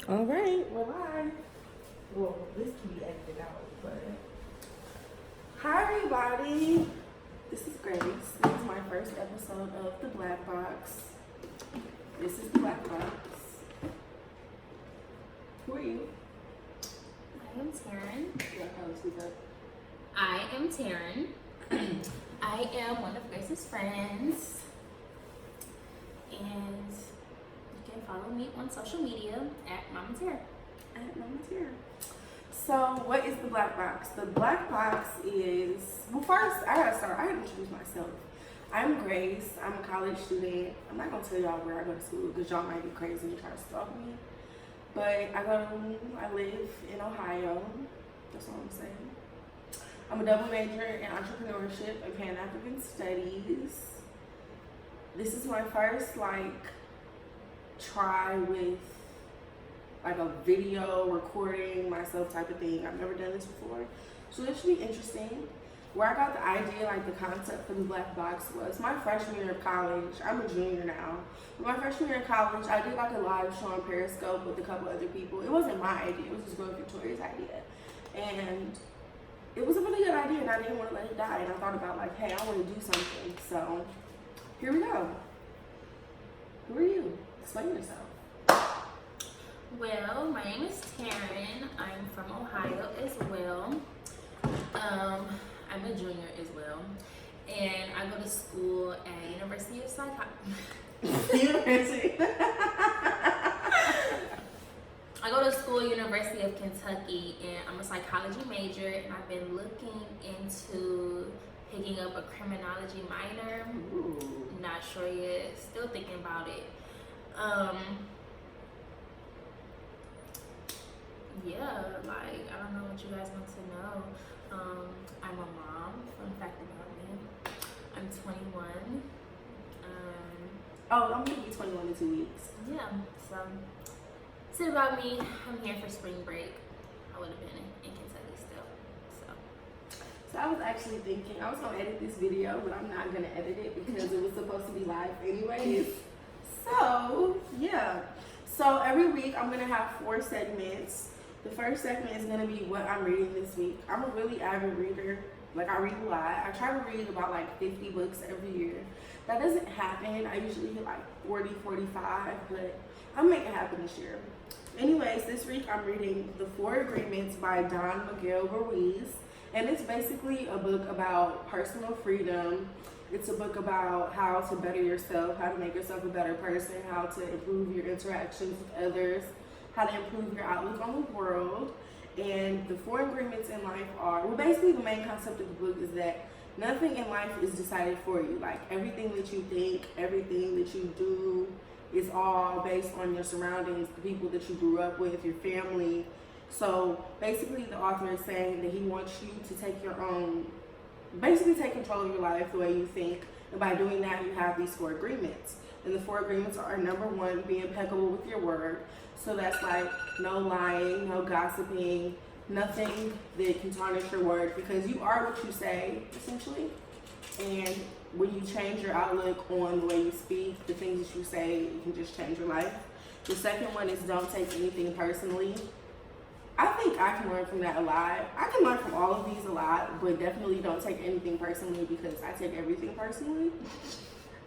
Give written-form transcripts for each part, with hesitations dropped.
All right, we're live. Well, this can be edited out, but hi everybody. This is Grace. This is my first episode of The Black Box. This is The Black Box. Who are you? I am Taryn. Yeah, speak up. I am Taryn. I am one of Grace's friends. And you can follow me on social media at Mama Tara. At Mama Tara. So, what is The Black Box? The Black Box is, well, first, I gotta introduce myself. I'm Grace. I'm a college student. I'm not gonna tell y'all where I go to school because y'all might be crazy and try to stalk me. But I live in Ohio. That's all I'm saying. I'm a double major in entrepreneurship and Pan-African studies. This is my first try with a video recording myself type of thing. I've never done this before. So this should be interesting. Where I got the idea, the concept for The Black Box was my freshman year of college. I'm a junior now. But my freshman year of college, I did a live show on Periscope with a couple other people. It wasn't my idea, it was just Girl Victoria's idea. And it was a really good idea and I didn't want to let it die. And I thought about hey, I want to do something. So here we go. Who are you? Explain yourself. Well, my name is Taryn. I'm from Ohio as well. I'm a junior as well. And I go to school at University of Psychology. University. I go to school, University of Kentucky, and I'm a psychology major, and I've been looking into picking up a criminology minor. Ooh. Not sure yet, still thinking about it. Yeah, I don't know what you guys want to know. I'm a mom, fun fact about me. I'm 21. I'm gonna be 21 in 2 weeks. Yeah, so that's it about me. I'm here for spring break. I would have been in Kentucky still. So I was actually thinking I was gonna edit this video, but I'm not gonna edit it because it was supposed to be live anyways. So yeah. So every week I'm gonna have 4 segments. The first segment is gonna be what I'm reading this week. I'm a really avid reader. I read a lot. I try to read about 50 books every year. That doesn't happen. I usually hit 40, 45, but I'll make it happen this year. Anyways, this week I'm reading The 4 Agreements by Don Miguel Ruiz. And it's basically a book about personal freedom. It's a book about how to better yourself, how to make yourself a better person, how to improve your interactions with others, how to improve your outlook on the world. And the 4 agreements in life are, basically the main concept of the book is that nothing in life is decided for you. Everything that you think, everything that you do is all based on your surroundings, the people that you grew up with, your family. So basically the author is saying that he wants you to take take control of your life the way you think. And by doing that, you have these 4 agreements. And the 4 agreements are, number 1, be impeccable with your word. So that's no lying, no gossiping, nothing that can tarnish your word, because you are what you say, essentially. And when you change your outlook on the way you speak, the things that you say, you can just change your life. The second one is don't take anything personally. I think I can learn from that a lot. I can learn from all of these a lot, but definitely don't take anything personally because I take everything personally.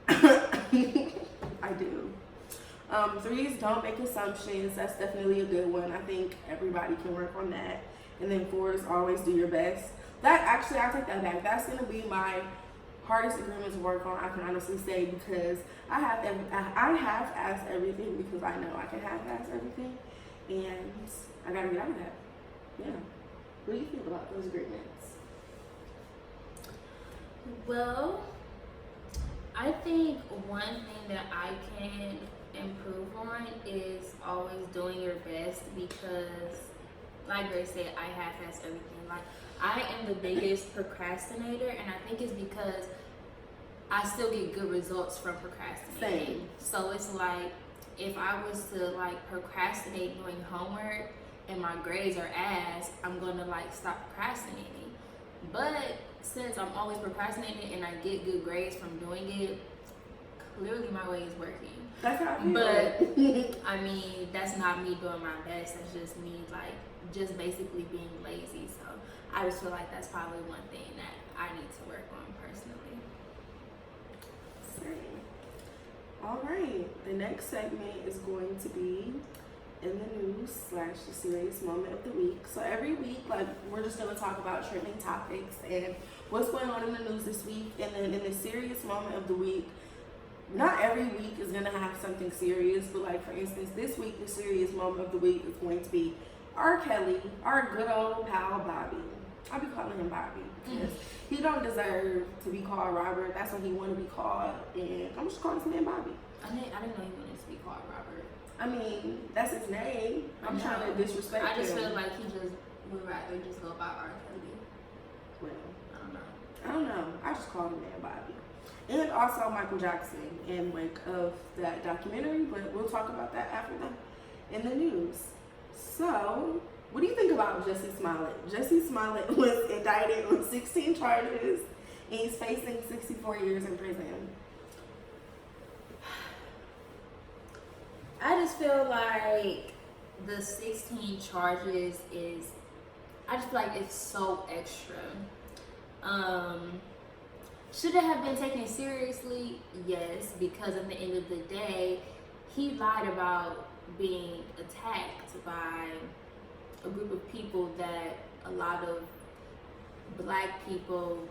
I do. 3 is don't make assumptions. That's definitely a good one. I think everybody can work on that. And then 4 is always do your best. I'll take that back. That's gonna be my hardest agreement to work on, I can honestly say, because I half-ass everything because I know I can half-ass everything, and I gotta get out of that. Yeah. What do you think about those agreements? Well, I think one thing that I can improve on is always doing your best, because like Grace said, I half-ass everything. I am the biggest procrastinator, and I think it's because I still get good results from procrastinating. Same. So it's if I was to procrastinate doing homework and my grades are ass, I'm gonna stop procrastinating. But since I'm always procrastinating and I get good grades from doing it, clearly my way is working. That's how I feel. But I mean, that's not me doing my best. That's just me, like, just basically being lazy. So I just feel like that's probably one thing that I need to work on personally. Same. All right. The next segment is going to be in the news / the serious moment of the week. So every week, like, we're just gonna talk about trending topics and what's going on in the news this week. And then in the serious moment of the week, not every week is gonna have something serious, but like for instance, this week the serious moment of the week is going to be R. Kelly, our good old pal Bobby. I'll be calling him Bobby because he don't deserve to be called Robert. That's what he want to be called, and I'm just calling this man Bobby. I didn't know he wanted to be called Robert. I mean, that's his name. I'm trying to disrespect him. I just feel like he just would rather just go by R. Kelly. Well, I don't know. I just called him man Bobby. And also Michael Jackson in wake of that documentary, but we'll talk about that after that in the news. So, what do you think about Jussie Smollett? Jussie Smollett was indicted on 16 charges and he's facing 64 years in prison. I just feel like the 16 charges is, I just feel like it's so extra. Should it have been taken seriously? Yes, because at the end of the day, he lied about being attacked by a group of people that a lot of black people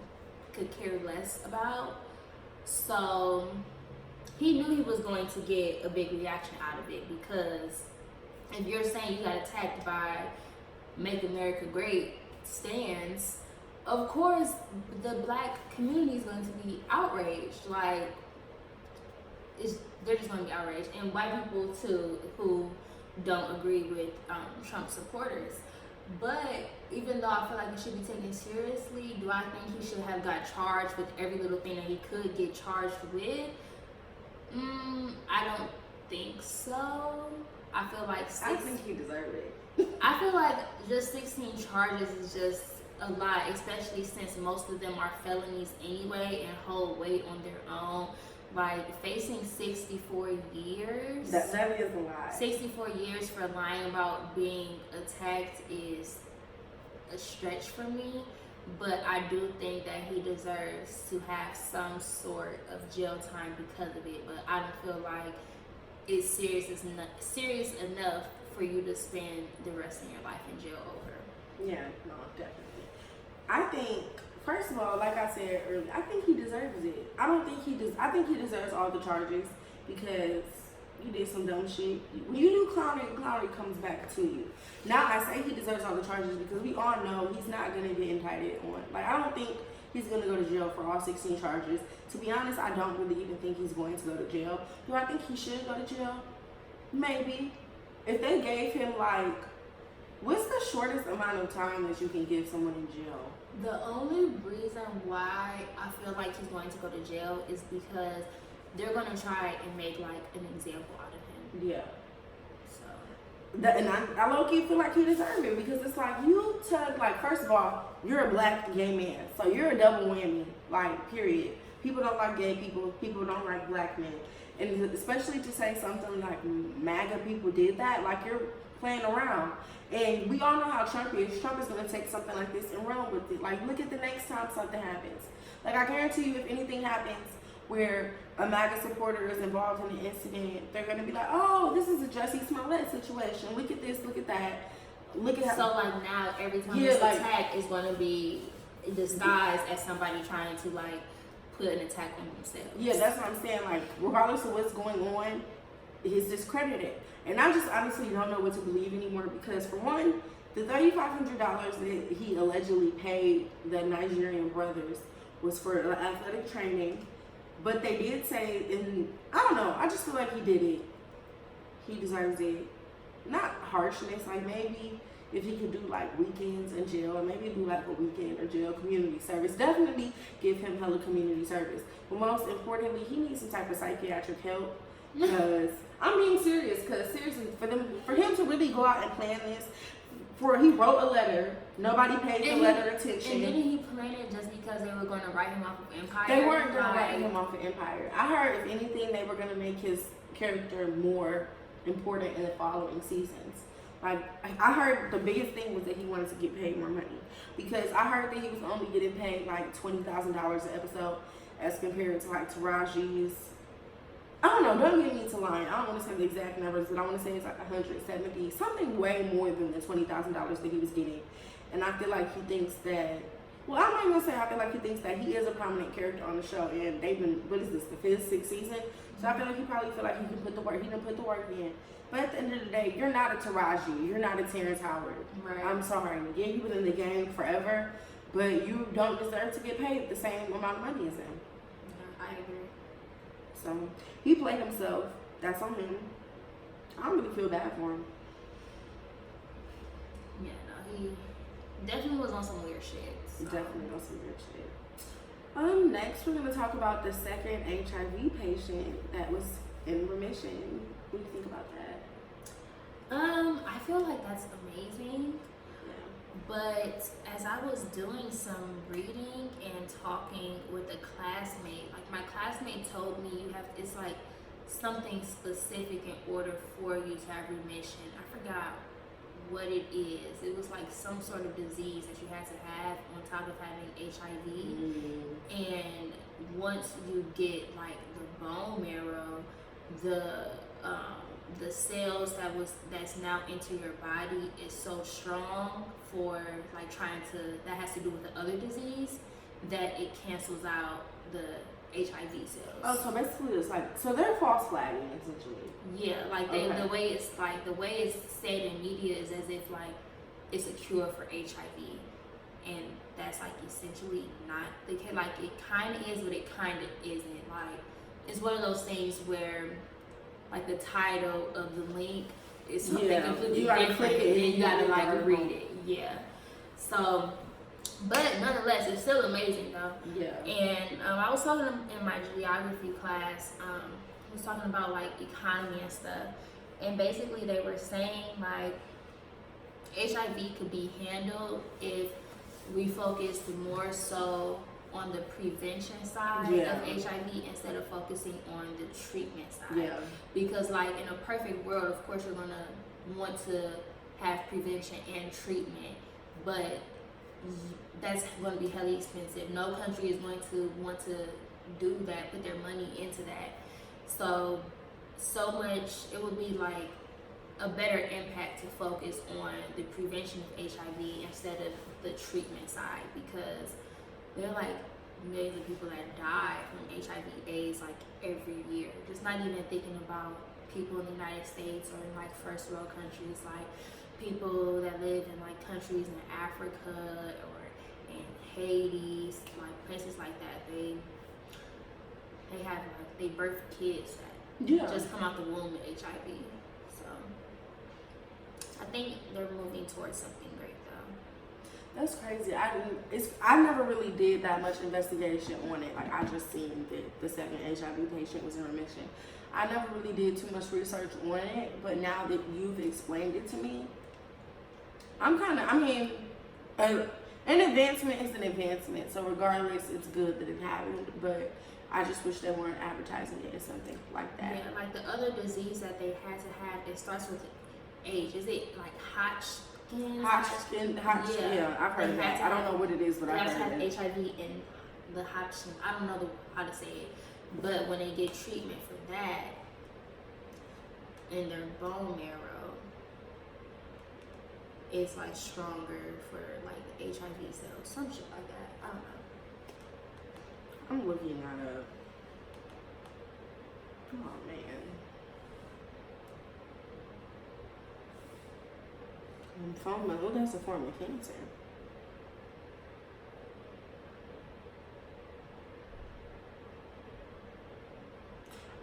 could care less about. So he knew he was going to get a big reaction out of it, because if you're saying you got attacked by Make America Great stands, of course the black community is going to be outraged. Like, they're just going to be outraged, and white people too who don't agree with Trump supporters. But even though I feel like it should be taken seriously, do I think he should have got charged with every little thing that he could get charged with? I don't think so. I feel like I think he deserved it. I feel like just 16 charges is just a lot, especially since most of them are felonies anyway and hold weight on their own. Like, facing 64 years. That is a lot. 64 years for lying about being attacked is a stretch for me. But I do think that he deserves to have some sort of jail time because of it. But I don't feel like it's serious enough for you to spend the rest of your life in jail over. Yeah, no, definitely. I think, first of all, like I said earlier, I think he deserves it. I think he deserves all the charges because you did some dumb shit. When you do clownery, clownery comes back to you. Now, I say he deserves all the charges because we all know he's not going to get indicted on. Like, I don't think he's going to go to jail for all 16 charges. To be honest, I don't really even think he's going to go to jail. Do I think he should go to jail? Maybe. If they gave him, like, what's the shortest amount of time that you can give someone in jail? The only reason why I feel like he's going to go to jail is because they're going to try and make, like, an example out of him. Yeah. So. And I low-key feel like he deserves it because it's like you took, like, first of all, you're a black gay man. So you're a double whammy, like, period. People don't like gay people. People don't like black men. And especially to say something like MAGA people did that, like, you're playing around. And we all know how Trump is. Trump is going to take something like this and run with it. Like, look at the next time something happens. Like, I guarantee you, if anything happens where a MAGA supporter is involved in the incident, they're going to be like, oh, this is a Jussie Smollett situation. Look at this, look at that. Look at how. So, like, now every time this attack is going to be disguised as somebody trying to, like, put an attack on themselves. Yeah, that's what I'm saying. Like, regardless of what's going on, he's discredited. And I just honestly don't know what to believe anymore because, for one, the $3,500 that he allegedly paid the Nigerian brothers was for athletic training. But they did say, and I don't know, I just feel like he did it. He deserves it. Not harshness, like maybe if he could do like weekends in jail, or maybe do like a weekend or jail community service. Definitely give him hella community service. But most importantly, he needs some type of psychiatric help. Because I'm being serious. Because seriously, for him to really go out and plan this, he wrote a letter. Nobody paid the letter attention. And didn't he plan it just because they were going to write him off of Empire? They weren't going to write him off of Empire. I heard, if anything, they were going to make his character more important in the following seasons. Like, I heard the biggest thing was that he wanted to get paid more money. Because I heard that he was only getting paid like $20,000 an episode as compared to like Taraji's. I don't know, don't get me to lying. I don't want to say the exact numbers, but I want to say it's like 170, something way more than the $20,000 that he was getting. And I feel like he thinks that, well, I'm not even going to say I feel like he thinks that he is a prominent character on the show. And they've been, what is this, the 5th, 6th season? So I feel like he probably feel like he can put the work, he didn't put the work in. But at the end of the day, you're not a Taraji. You're not a Terrence Howard. Right. I'm sorry. Yeah, you've been in the game forever, but you don't deserve to get paid the same amount of money as him. Yeah, I agree. So he played himself. That's on him. I don't really feel bad for him. Yeah, no, he definitely was on some weird shit. So. Definitely on some weird shit. Next we're gonna talk about the second HIV patient that was in remission. What do you think about that? I feel like that's amazing. Yeah. But as I was doing some reading and talking with a classmate, like my classmate told me it's like something specific in order for you to have remission. I forgot what it is. It was like some sort of disease that you had to have on top of having HIV. Mm-hmm. And once you get like the bone marrow, the cells that's now into your body is so strong for like that has to do with the other disease that it cancels out the HIV cells. Oh, so basically it's like, so they're false flagging essentially. Yeah, like the way it's said in media is as if like it's a cure for HIV, and that's like essentially not the case. Like it kind of is, but it kind of isn't. Like it's one of those things where like the title of the link is something completely different, and then you gotta like read it. Yeah. So, but nonetheless, it's still amazing though. Yeah. And I was talking in my geography class. We was talking about like economy and stuff, and basically they were saying like HIV could be handled if we focused more so on the prevention side of HIV instead of focusing on the treatment side. Yeah. Because like in a perfect world, of course you're gonna want to have prevention and treatment, but that's going to be highly expensive. No country is going to want to do that, put their money into that. So much, it would be like a better impact to focus on the prevention of HIV instead of the treatment side, because there are like millions of people that die from HIV/AIDS like every year. Just not even thinking about people in the United States or in like first world countries, like people that live in like countries in Africa or in Haiti, like places like that. They have like they birth kids that just come out the womb with HIV. So I think they're moving towards something great though. That's crazy. I never really did that much investigation on it. Like I just seen that the second HIV patient was in remission. I never really did too much research on it, but now that you've explained it to me, an advancement is an advancement. So regardless, it's good that it happened, but I just wish they weren't advertising it as something like that. Yeah, like the other disease that they had to have, it starts with age. Is it like Hodgkin? Yeah, I've heard of that. I don't know what it is, but I've heard of it. HIV in the Hodgkin. I don't know how to say it, but when they get treatment for that in their bone marrow, it's like stronger for like the HIV cells, some shit like that. I don't know. I'm looking that up. Oh man. Lymphoma. Oh, that's a form of cancer.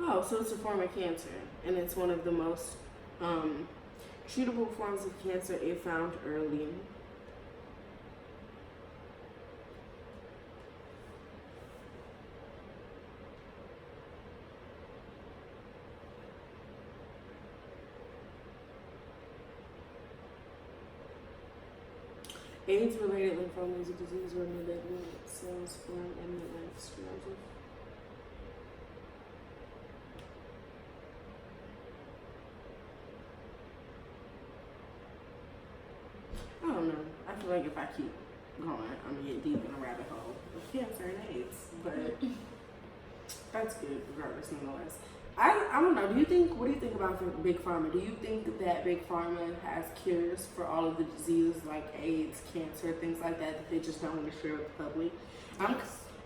Oh, so it's a form of cancer, and it's one of the most treatable forms of cancer if found early. AIDS-related lymphoma is a disease where malignant cells form in the lymph structure. I don't know. I feel like if I keep going, I'm gonna get deep in a rabbit hole of cancer and AIDS, but that's good regardless, nonetheless. I don't know. What do you think about the Big Pharma? Do you think that Big Pharma has cures for all of the diseases like AIDS, cancer, things like that they just don't want to share with the public?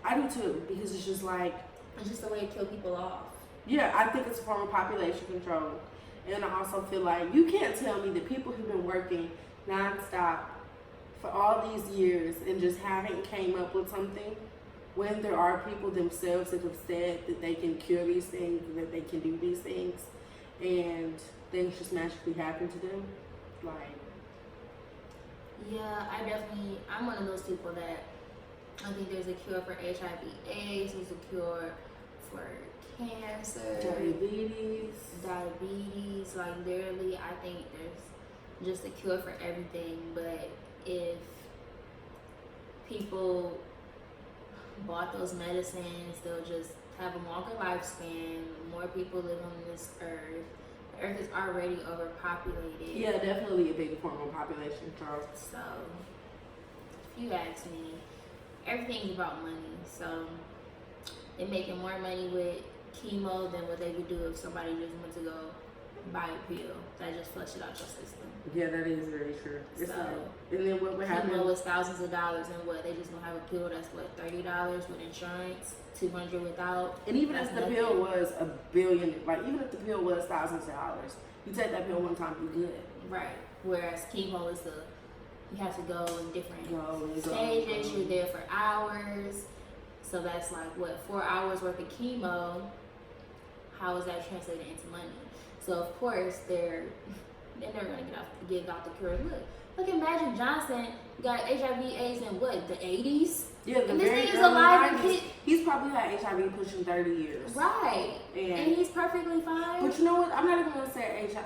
I do too, because it's just like, It's just a way to kill people off. yeah, I think it's a form of population control. And I also feel like you can't tell me that people who've been working nonstop for all these years and just haven't came up with something, when there are people themselves that have said that they can cure these things and that they can do these things, and things just magically happen to them. Like, Yeah, I'm one of those people that I think there's a cure for HIV/AIDS, there's a cure for cancer, diabetes. like literally, I think there's just a cure for everything. But if people bought those medicines, they'll just have a longer lifespan. More people live on this earth. The earth is already overpopulated. Yeah, definitely a big form of population control. So, if you ask me, everything's about money. So, they're making more money with chemo than what they would do if somebody just went to go buy a pill that just flushed it out your system. Yeah, that is very true. It's So, like, and then what would happen? Chemo was thousands of dollars, and what, they just gonna have a pill that's what, $30 with insurance, $200 without. And even That's if the nothing. pill was $1 billion, like even if the pill was thousands of dollars, you take that pill one time, you're good. Right. Whereas chemo is you have to go in different Go. stages. You're there for hours. So that's like what, 4 hours worth of chemo. How is that translated into money? So of course they're never gonna give out the cure. Look at Magic Johnson got HIV/AIDS in what, the 80s? Yeah, the And this very nigga's early alive and 90s. He's probably had HIV pushing 30 years. Right. And he's perfectly fine. But you know what? I'm not even gonna say HIV.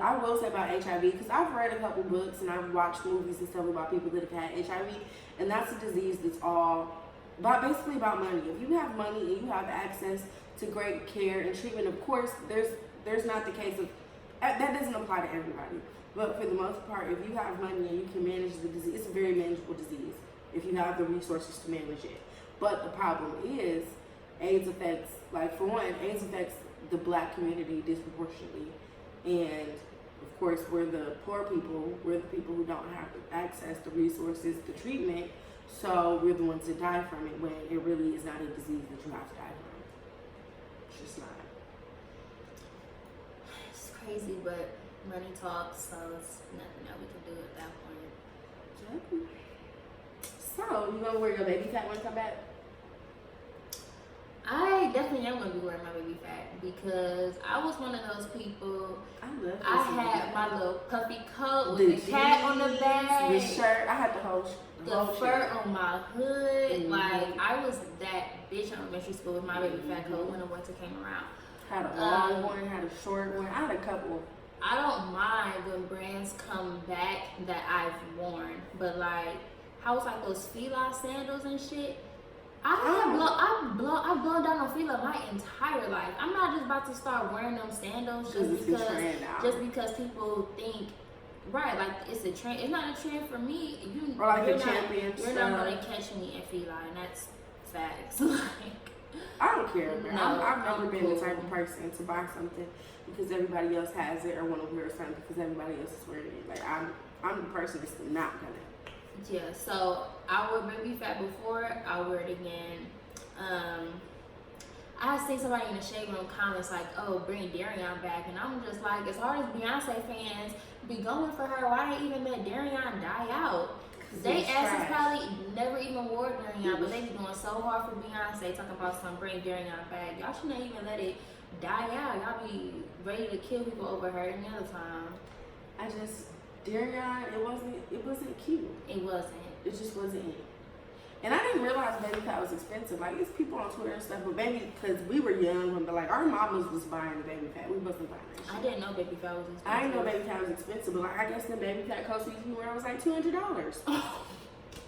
I will say about HIV because I've read a couple books and I've watched movies and stuff about people that have had HIV, and that's a disease that's all basically about money. If you have money and you have access to great care and treatment, of course, there's not the case of that doesn't apply to everybody. But for the most part, if you have money and you can manage the disease, it's a very manageable disease if you have the resources to manage it. But the problem is, AIDS affects the Black community disproportionately, and of course, we're the poor people. We're the people who don't have access to resources, to treatment. So we're the ones that die from it when it really is not a disease that you have to die from. It's just not. It's crazy, but money talks, so it's nothing that we can do at that point. So, you gonna wear your baby fat when you come back? I definitely am gonna be wearing my baby fat because I was one of those people. I had my little puffy coat with the cat on the back, the shirt. I had the whole fur on my hood. Mm-hmm. Like I was that bitch in elementary school with my baby fat coat when the winter came around. Had a long one, had a short one. I had a couple. I don't mind when brands come back that I've worn, but like how was like those Fila sandals and shit. I've blown down on Fila my entire life. I'm not just about to start wearing them sandals just because people think, right, like it's a trend. It's not a trend for me. Or like you're a champion. You're not gonna catch me in Fila, and that's facts. Like I don't care. No, I've never been cool. the type of person to buy something because everybody else has it or want to wear something because everybody else is wearing it. Like I'm the person that's not gonna. Yeah, so I wore baby fat before, I'll wear it again. I seen somebody in the Shade Room comments like, oh, bring Darion back. And I'm just like, as hard as Beyonce fans be going for her, why they even let Darion die out? They asses probably never even wore Darion, but they be going so hard for Beyonce, talking about some bring Darion back. Y'all shouldn't even let it die out. Y'all be ready to kill people over her any other time. Darion, it wasn't cute. It wasn't. It just wasn't it. And I didn't realize baby fat was expensive. Like, it's people on Twitter and stuff, but maybe because we were young, but like our mamas was buying baby fat. We wasn't buying that shit. I didn't know baby fat was expensive. I didn't know baby fat was expensive, but like I guess the baby fat coat we used to be wearing was like $200.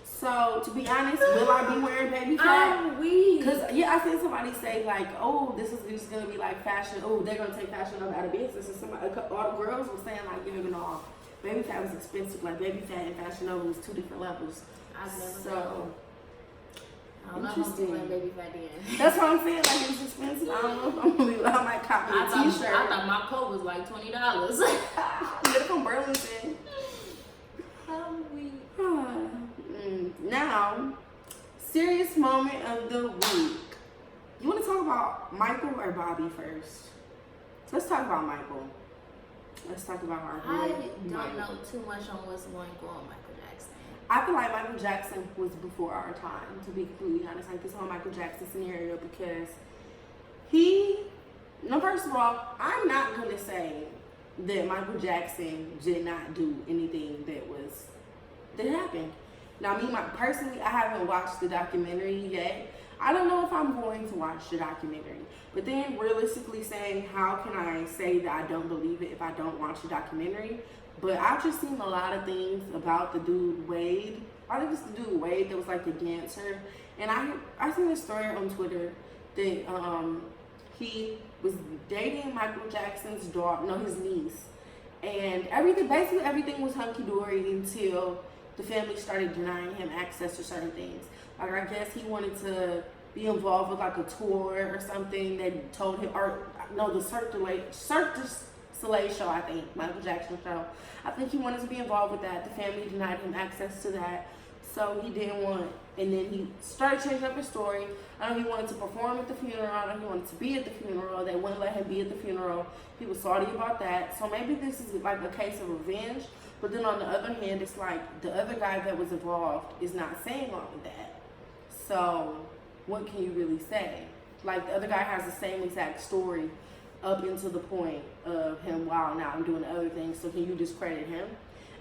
So to be honest, will I be wearing baby fat? I'm weak. Cause yeah, I seen somebody say like, oh, this is gonna be like fashion. Oh, they're gonna take fashion out of business. And all the girls were saying like, you know, baby fat was expensive. Like baby fat and Fashion Nova was two different levels. I've never So known. I don't know if I'm interesting. wearing baby fat then. That's what I'm saying. Like it's expensive. I don't know if I'm gonna be. I might cop me a t-shirt. I thought my coat was like $20. Get it from Burlington. How weak. Now, serious moment of the week. You want to talk about Michael or Bobby first? Let's talk about Michael. Let's talk about our boy. I don't Michael. know too much on what's going on with Michael Jackson. I feel like Michael Jackson was before our time, to be completely honest. Like this whole Michael Jackson scenario, because first of all, I'm not going to say that Michael Jackson did not do anything that happened. Now, personally, I haven't watched the documentary yet. I don't know if I'm going to watch the documentary. But then realistically saying, how can I say that I don't believe it if I don't watch the documentary? But I've just seen a lot of things about the dude Wade. I think it's the dude Wade that was like the dancer. And I seen a story on Twitter that he was dating Michael Jackson's daughter, no, his niece. And basically everything was hunky-dory until the family started denying him access to certain things. Like I guess he wanted to be involved with like a tour or something. They told him, the Cirque du Soleil show, I think, Michael Jackson show. I think he wanted to be involved with that. The family denied him access to that. So he didn't want, and then he started changing up his story. I know he wanted to perform at the funeral. I know he wanted to be at the funeral. They wouldn't let him be at the funeral. He was salty about that. So maybe this is like a case of revenge. But then on the other hand, it's like the other guy that was involved is not saying all of that. So what can you really say? Like the other guy has the same exact story up until the point of him, wow, now I'm doing other things. So can you discredit him?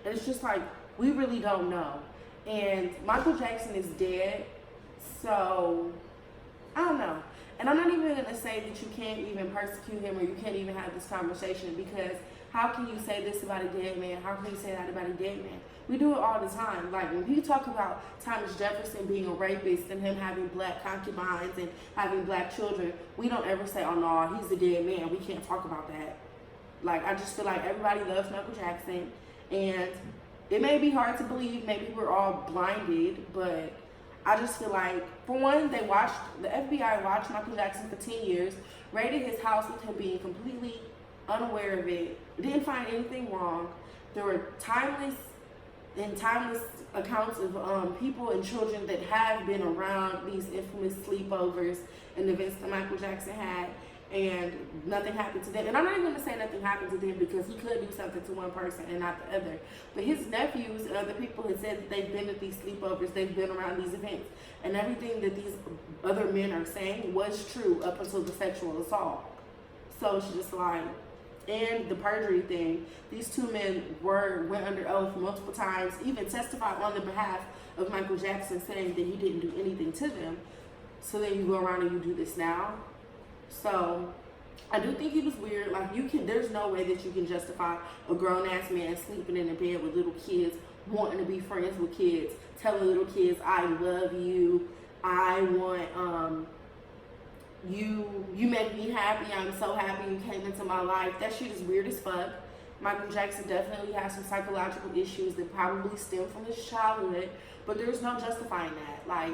And it's just like, we really don't know. And Michael Jackson is dead. So I don't know. And I'm not even going to say that you can't even persecute him or you can't even have this conversation, because how can you say this about a dead man? How can you say that about a dead man? We do it all the time. Like when people talk about Thomas Jefferson being a rapist and him having black concubines and having black children, we don't ever say, oh no, he's a dead man. We can't talk about that. Like I just feel like everybody loves Michael Jackson, and it may be hard to believe, maybe we're all blinded, but I just feel like, for one, the FBI watched Michael Jackson for 10 years, raided his house with him being completely unaware of it, didn't find anything wrong. There were timeless accounts of people and children that have been around these infamous sleepovers and events that Michael Jackson had, and nothing happened to them. And I'm not even going to say nothing happened to them, because he could do something to one person and not the other. But his nephews and other people had said that they've been at these sleepovers, they've been around these events, and everything that these other men are saying was true up until the sexual assault. So it's just like, and the perjury thing, these two men went under oath multiple times, even testified on the behalf of Michael Jackson, saying that he didn't do anything to them. So then you go around and you do this now. So I do think it was weird. Like there's no way that you can justify a grown ass man sleeping in a bed with little kids, wanting to be friends with kids, telling little kids, I love you, I want you make me happy, I'm so happy you came into my life. That shit is weird as fuck. Michael Jackson definitely has some psychological issues that probably stem from his childhood, but there's no justifying that. Like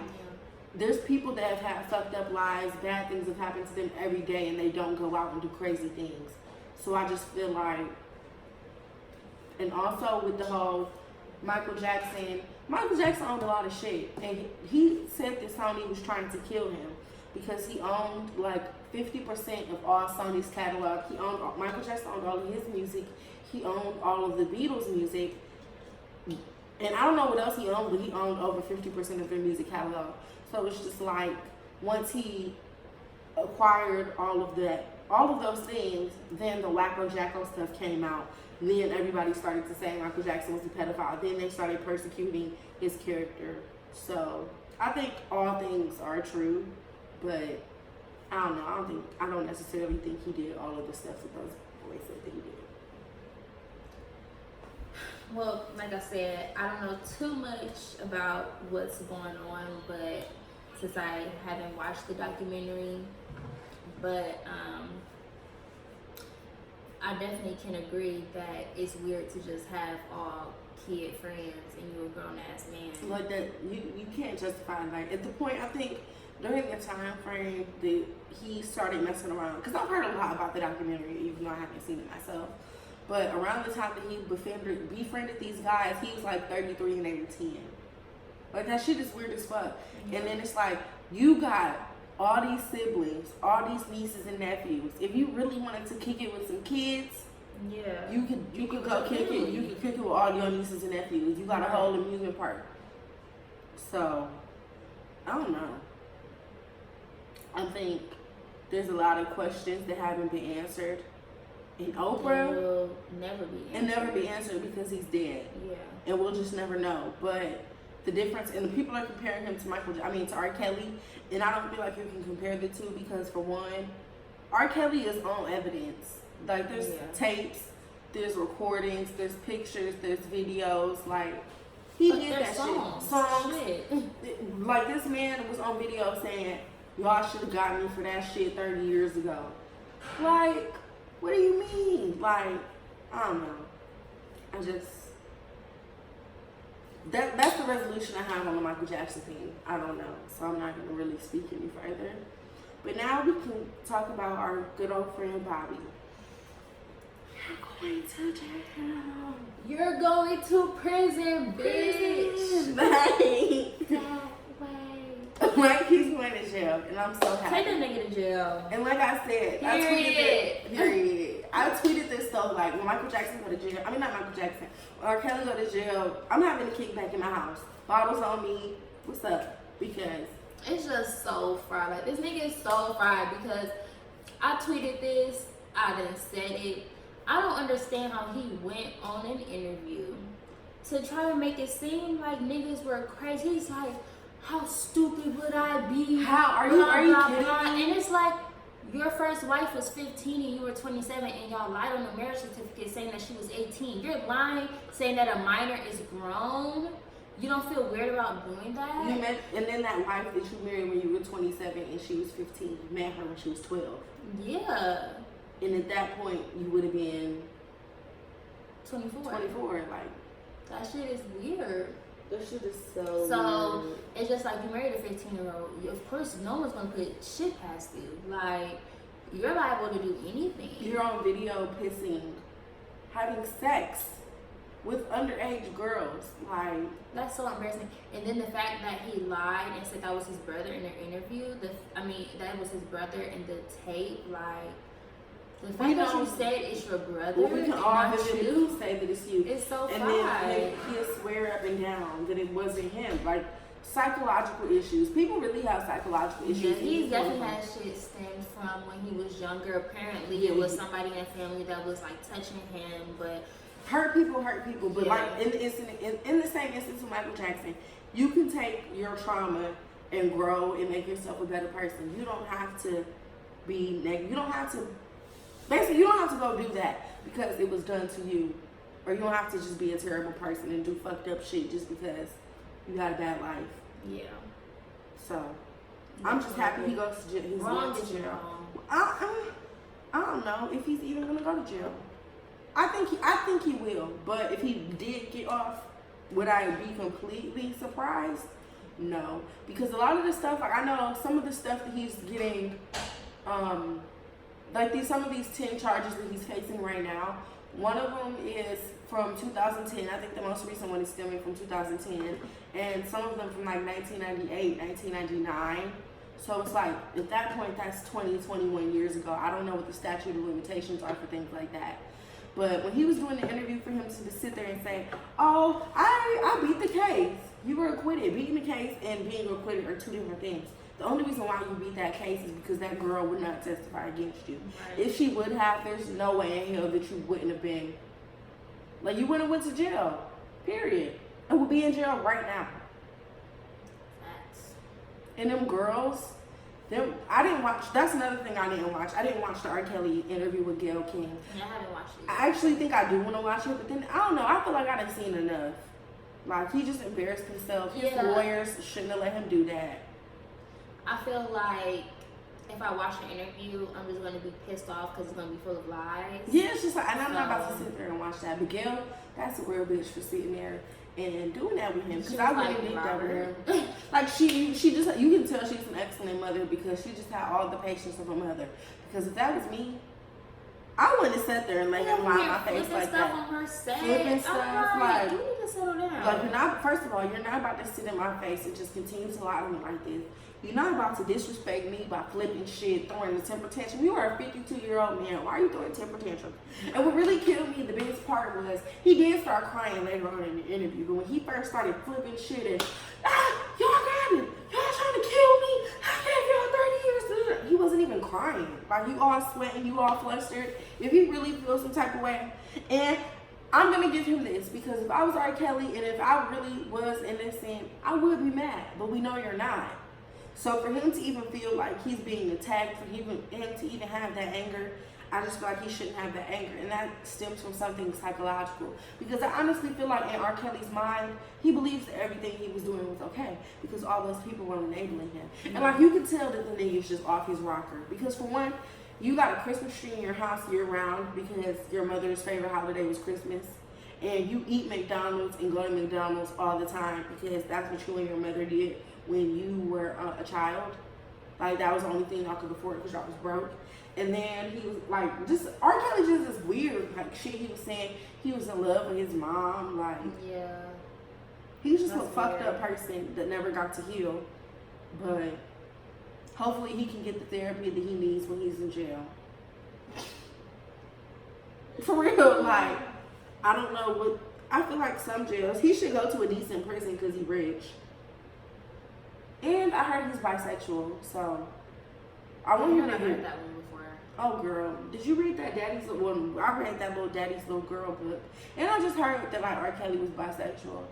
there's people that have had fucked up lives, bad things have happened to them every day, and they don't go out and do crazy things. So I just feel like, and also with the whole Michael Jackson owned a lot of shit, and he said that Sony was trying to kill him because he owned like 50% of all Sony's catalog. Michael Jackson owned all of his music. He owned all of the Beatles' music. And I don't know what else he owned, but he owned over 50% of their music catalog. So it's just like, once he acquired all of those things, then the Wacko Jacko stuff came out. Then everybody started to say Michael Jackson was a pedophile. Then they started persecuting his character. So I think all things are true, but I don't know. I don't necessarily think he did all of the stuff that those boys said that he did. Well, like I said, I don't know too much about what's going on, but since I haven't watched the documentary, but I definitely can agree that it's weird to just have all kid friends and you're a grown ass man. Like that, you can't justify, like, at the point, I think during the time frame that he started messing around, because I've heard a lot about the documentary, even though I haven't seen it myself, but around the time that he befriended these guys, he was like 33 and they were 10. Like, that shit is weird as fuck. Yeah. And then it's like, you got all these siblings, all these nieces and nephews. If you really wanted to kick it with some kids, Yeah. you could go kick it. You could kick it with all your nieces and nephews. You got a whole amusement park. So, I don't know. I think there's a lot of questions that haven't been answered. And Oprah will never be answered. and never be answered because he's dead. Yeah. And we'll just never know. But the difference, and the people are comparing him to to R. Kelly, and I don't feel like you can compare the two because, for one, R. Kelly is on evidence. Like, there's tapes, there's recordings, there's pictures, there's videos. Like, he But did there's that songs. shit. Shit. Like, this man was on video saying, y'all should have got me for that shit 30 years ago. Like, what do you mean? Like, I don't know. I just... That's the resolution I have on the Michael Jackson thing. I don't know. So I'm not going to really speak any further. But now we can talk about our good old friend Bobby. You're going to jail. You're going to prison, bitch. Like, That way. like, he's going to jail. And I'm so happy. Take that nigga to jail. And like I said, I tweeted this stuff like, when Michael Jackson go to jail, I mean, not Michael Jackson, or Kelly go to jail, I'm having a kickback in my house. Bottles on me. What's up? Because It's just so fried. Like, this nigga is so fried because I tweeted this, I done said it. I don't understand how he went on an interview to try to make it seem like niggas were crazy. He's like, how stupid would I be? How are you? Blah, Are you blah, kidding blah. me? And it's like, your first wife was 15 and you were 27 and y'all lied on the marriage certificate saying that she was 18. You're lying saying that a minor is grown. You don't feel weird about doing that? you met, and then that wife that you married when you were 27 and she was 15, you met her when she was 12. Yeah. And at that point, you would have been 24. 24. Like, That shit is weird. that shit is so So weird. it's just like you married a 15-year-old. Of course, no one's gonna put shit past you. Like, you're liable to do anything. You're on video pissing, having sex with underage girls. Like, That's so embarrassing. And then the fact that he lied and said that was his brother in their interview. That was his brother in the tape. Like, the fact We that you know- said it's your brother well, we can and all not vividly you, say that it's you. it's so And fried. then he'll swear up and down that it wasn't him. Like, psychological issues. People really have psychological issues. Yeah, he definitely had shit stemmed from when he was younger. Apparently, it was somebody in the family that was like touching him, but Hurt people. But Yeah. like in the same instance with Michael Jackson, you can take your trauma and grow and make yourself a better person. You don't have to be negative. You don't have to. Basically, you don't have to go do that because it was done to you, or you don't have to just be a terrible person and do fucked up shit just because you got a bad life. yeah. So I'm just happy he goes to jail. He's Wrong going is to jail. wrong. I don't know if he's even gonna go to jail. I think he will. But if he did get off, would I be completely surprised? No, because a lot of the stuff, like, I know some of the stuff that he's getting, some of these 10 charges that he's facing right now. One of them is from 2010. I think the most recent one is stemming from 2010, and some of them from like 1998, 1999. So it's like, at that point, that's 20, 21 years ago. I don't know what the statute of limitations are for things like that. But when he was doing the interview, for him to sit there and say, oh, I beat the case. You were acquitted. Beating the case and being acquitted are two different things. The only reason why you beat that case is because that girl would not testify against you. Right. If she would have, there's no way in hell that you wouldn't have been, like, you wouldn't have went to jail, period. And would be in jail right now. Facts. And them girls, I didn't watch. That's another thing I didn't watch. I didn't watch the R. Kelly interview with Gayle King. Yeah, I haven't watched it. I actually think I do want to watch it, but then I don't know. I feel like I done seen enough. Like he just embarrassed himself. His lawyers shouldn't have let him do that. I feel like if I watch the interview, I'm just gonna be pissed off because it's gonna be full of lies. Yeah, it's just like, and I'm not about to sit there and watch that. But Gayle, that's a real bitch for sitting there and doing that with him. Because I wouldn't did that with her. Like she just, you can tell she's an excellent mother because she just had all the patience of a mother. Because if that was me, I wouldn't have sat there and let him lie in my face like that. On her set. Flipping stuff, like you need to settle down. Like you're not. First of all, you're not about to sit in my face and just continue to lie to me like this. You're not about to disrespect me by flipping shit, throwing a temper tantrum. You are a 52-year-old man. Why are you throwing a temper tantrum? And what really killed me, the biggest part was he did start crying later on in the interview. But when he first started flipping shit and y'all got it, y'all trying to kill me. I gave y'all 30 years. He wasn't even crying. Like you all sweating, you all flustered. If he really feels some type of way, and I'm gonna give him this because if I was R. Kelly and if I really was innocent, I would be mad. But we know you're not. So for him to even feel like he's being attacked, for him to even have that anger, I just feel like he shouldn't have that anger. And that stems from something psychological. Because I honestly feel like in R. Kelly's mind, he believes that everything he was doing was okay. Because all those people were enabling him. And like you can tell that the nigga's just off his rocker. Because for one, you got a Christmas tree in your house year round because your mother's favorite holiday was Christmas. And you eat McDonald's and go to McDonald's all the time because that's what you and your mother did when you were a child. Like that was the only thing I could afford because y'all was broke. And then he was like, just R. Kelly just is weird, like shit he was saying he was in love with his mom, like yeah. He was just a fucked up person that never got to heal. But hopefully he can get the therapy that he needs when he's in jail. For real, like I don't know what I feel like some jails he should go to a decent prison because he's rich. And I heard he's bisexual, so I want him to hear that one before. Oh, girl, did you read that Daddy's Little one? I read that little Daddy's Little Girl book, and I just heard that like R. Kelly was bisexual.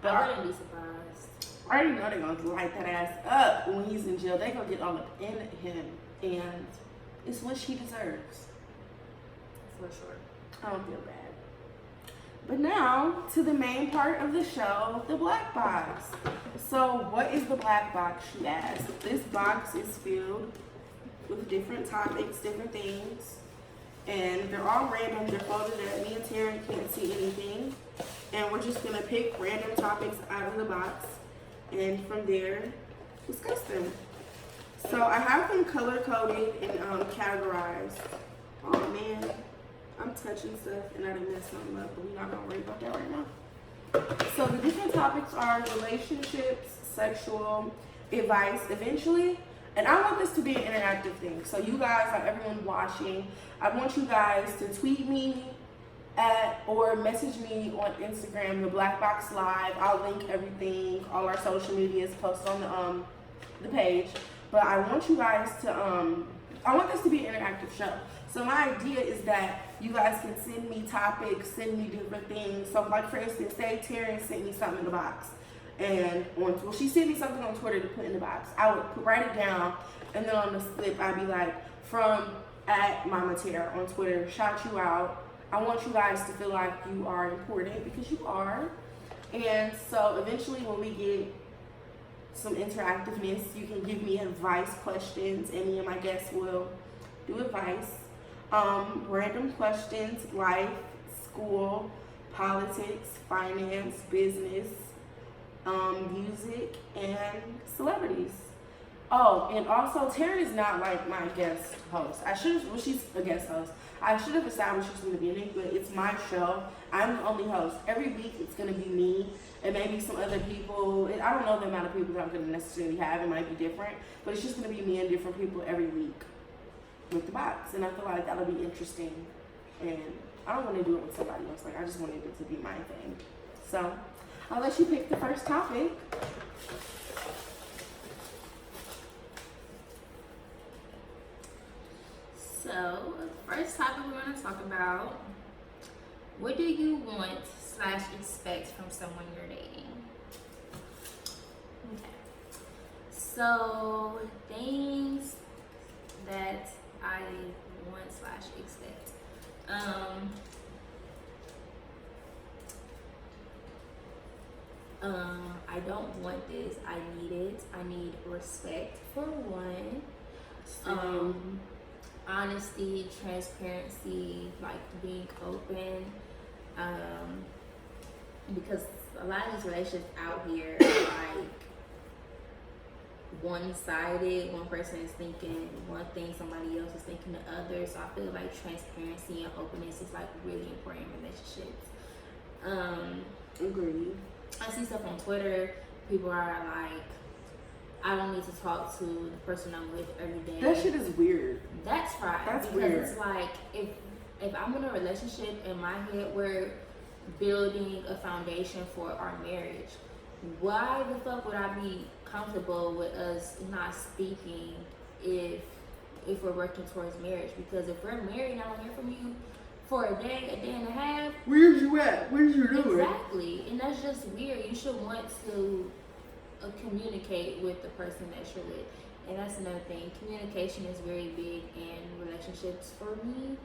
But I wouldn't be surprised. I already know they're gonna light that ass up when he's in jail. They're gonna get all up in him, and it's what she deserves. For sure. I don't feel bad. But now to the main part of the show, the black box. So what is the black box, you ask? This box is filled with different topics, different things. And they're all random. They're folded up. Me and Taryn can't see anything. And we're just gonna pick random topics out of the box. And from there, discuss them. So I have them color-coded and categorized. Oh man. I'm touching stuff and I didn't mess something up, but we're not gonna worry about that right now. So the different topics are relationships, sexual, advice, eventually. And I want this to be an interactive thing. So you guys, like everyone watching, I want you guys to tweet me at or message me on Instagram, the Black Box Live. I'll link everything, all our social medias, post on the page. But I want you guys to I want this to be an interactive show. So my idea is that you guys can send me topics, send me different things. So like for instance, say Taryn sent me something in the box. And she sent me something on Twitter to put in the box. I would write it down and then on the slip I'd be like, from at Mama Tara on Twitter, shout you out. I want you guys to feel like you are important because you are. And so eventually when we get some interactiveness, you can give me advice questions and me and my guests will do advice. Random questions, life, school, politics, finance, business, music, and celebrities. Oh, and also Terry is not like my guest host. She's a guest host. I should have established this from the beginning, but it's my show. I'm the only host. Every week it's gonna be me and maybe some other people. I don't know the amount of people that I'm gonna necessarily have. It might be different, but it's just gonna be me and different people every week with the box, and I feel like that'll be interesting. And I don't want to do it with somebody else. Like I just wanted it to be my thing. So I'll let you pick the first topic. So first topic we're going to talk about: what do you want / expect from someone you're dating? Okay. So things that I want/expect. I don't want this. I need it. I need respect for one. Honesty, transparency, like being open. Because a lot of these relationships out here are like one-sided. One person is thinking one thing, somebody else is thinking the other. So I feel like transparency and openness is like really important in relationships. Agreed. I see stuff on Twitter. People are like, I don't need to talk to the person I'm with every day. That shit is weird. That's right. That's because weird. It's like if I'm in a relationship, in my head we're building a foundation for our marriage. Why the fuck would I be comfortable with us not speaking if we're working towards marriage? Because if we're married and I don't hear from you for a day and a half, where's you at? Where's you doing? Exactly, and that's just weird. You should want to communicate with the person that you're with, and that's another thing. Communication is very big in relationships for me.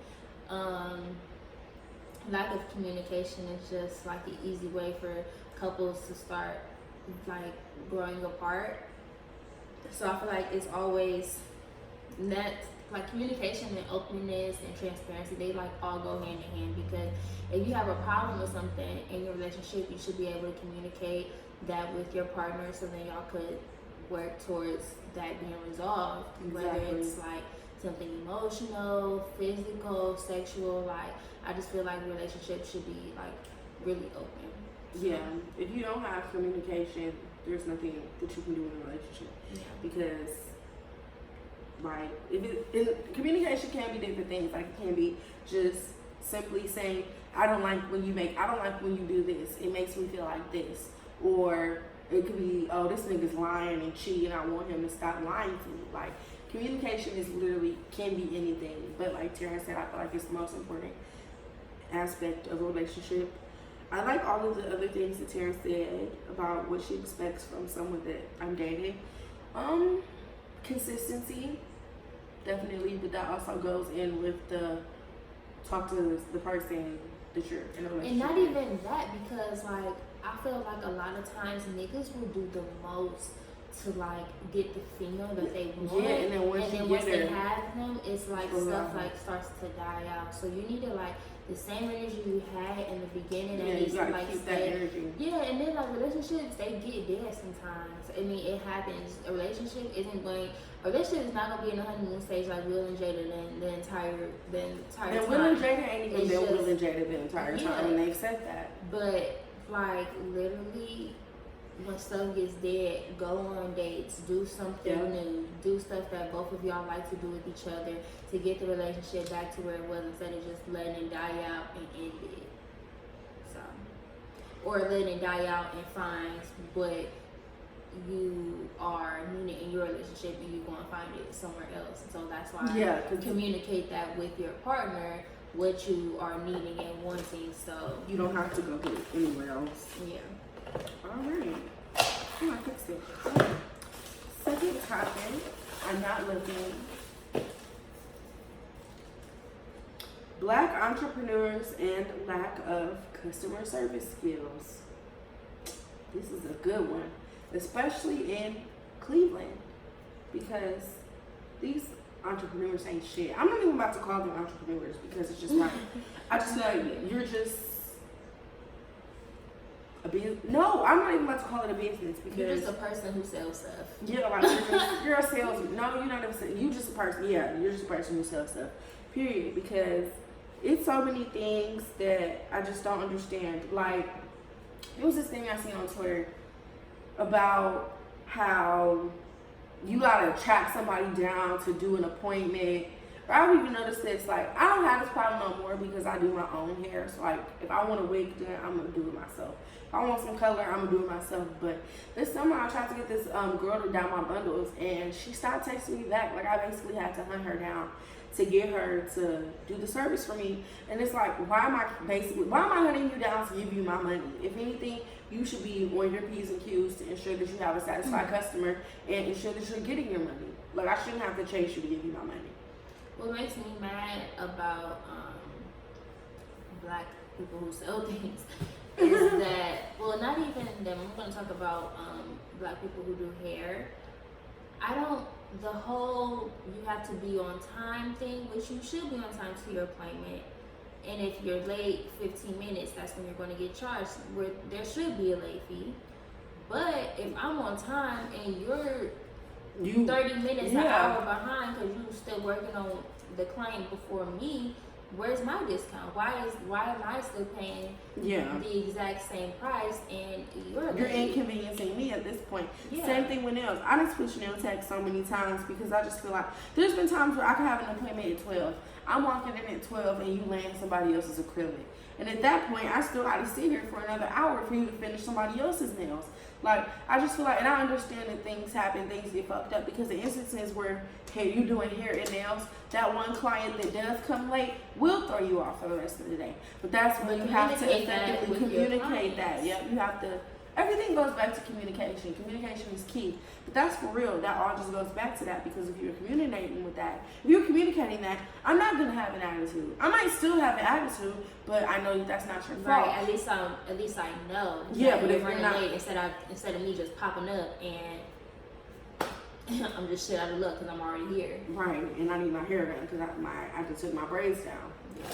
Lack of communication is just like the easy way for couples to start like growing apart. So I feel like it's always that, like, communication and openness and transparency, they like all go hand in hand, because if you have a problem with something in your relationship, you should be able to communicate that with your partner, so then y'all could work towards that being resolved. Exactly. Whether it's like something emotional, physical, sexual, like I just feel like relationships should be like really open. Yeah, if you don't have communication, there's nothing that you can do in a relationship. Yeah. Because, like, communication can be different things. Like, it can be just simply saying, I don't like when you do this. It makes me feel like this. Or it could be, oh, this nigga's lying and cheating. I want him to stop lying to me. Like, communication is literally, can be anything. But like Tara said, I feel like it's the most important aspect of a relationship. I like all of the other things that Tara said about what she expects from someone that I'm dating. Consistency, definitely, but that also goes in with the talk to the person that you're in a relationship And not with. even that, because like I feel like a lot of times niggas will do the most to like get the female that they want. Yeah, and then once they have them, it's like stuff like starts to die out. So you need to like the same energy you had in the beginning. Yeah, and you needs gotta to like keep stay. that energy. Yeah, and then like relationships, they get dead sometimes. I mean, it happens. A relationship is not gonna be in the honeymoon stage like Will and Jada the entire And time. Will and Jada ain't even It's been just- Will and Jada the entire time, and they've said that. But like literally, when stuff gets dead, go on dates, do something new, do stuff that both of y'all like to do with each other to get the relationship back to where it was, instead of just letting it die out and end it. So, or letting it die out and find what you are needing in your relationship, and you go and find it somewhere else. So that's why communicate that with your partner, what you are needing and wanting, so you don't have to go get it anywhere else. Yeah. Alright. I'm gonna fix it. Second topic, I'm not looking. Black entrepreneurs and lack of customer service skills. This is a good one, especially in Cleveland, because these entrepreneurs ain't shit. I'm not even about to call them entrepreneurs, because it's just like, I just feel like you're just a business. No, I'm not even about to call it a business, because You're just a person who sells stuff. yeah, like you're a salesman. No, you're not a. You just a person. Yeah, you're just a person who sells stuff. Period. Because it's so many things that I just don't understand. Like, there was this thing I seen on Twitter about how you gotta track somebody down to do an appointment. But I've even noticed this, like, I don't have this problem no more because I do my own hair. So, like, if I want a wig done, I'm gonna do it myself. If I want some color, I'm gonna do it myself. But this summer, I tried to get this girl to down my bundles, and she stopped texting me back. Like, I basically had to hunt her down to get her to do the service for me. And it's like, why am I hunting you down to give you my money? If anything, you should be on your P's and Q's to ensure that you have a satisfied customer and ensure that you're getting your money. Like, I shouldn't have to chase you to give you my money. What makes me mad about black people who sell things is that, well, not even them. I'm going to talk about black people who do hair. The whole you have to be on time thing, which you should be on time to your appointment. And if you're late 15 minutes, that's when you're going to get charged. Where there should be a late fee. But if I'm on time and you're 30 minutes, an hour behind because you're still working on the client before me, where's my discount? Why am I still paying the exact same price and you're inconveniencing me at this point? Yeah. Same thing with nails. I done switched nail techs so many times because I just feel like there's been times where I can have an appointment at 12. I'm walking in at 12 and you laying somebody else's acrylic. And at that point, I still got to sit here for another hour for you to finish somebody else's nails. Like, I just feel like, and I understand that things happen, things get fucked up, because the instances where, hey, you doing hair and nails, that one client that does come late will throw you off for the rest of the day. But that's when you have to effectively communicate that. Yep, you have to. Everything goes back to communication. Communication is key. But that's for real. That all just goes back to that, because if you're communicating with that, if you're communicating that, I'm not going to have an attitude. I might still have an attitude, but I know that's not your fault. Right, at least I know. Yeah, but if you're you're not, late, instead of me just popping up and I'm just shit out of luck because I'm already here. Right, and I need my hair done because I just took my braids down. Yeah.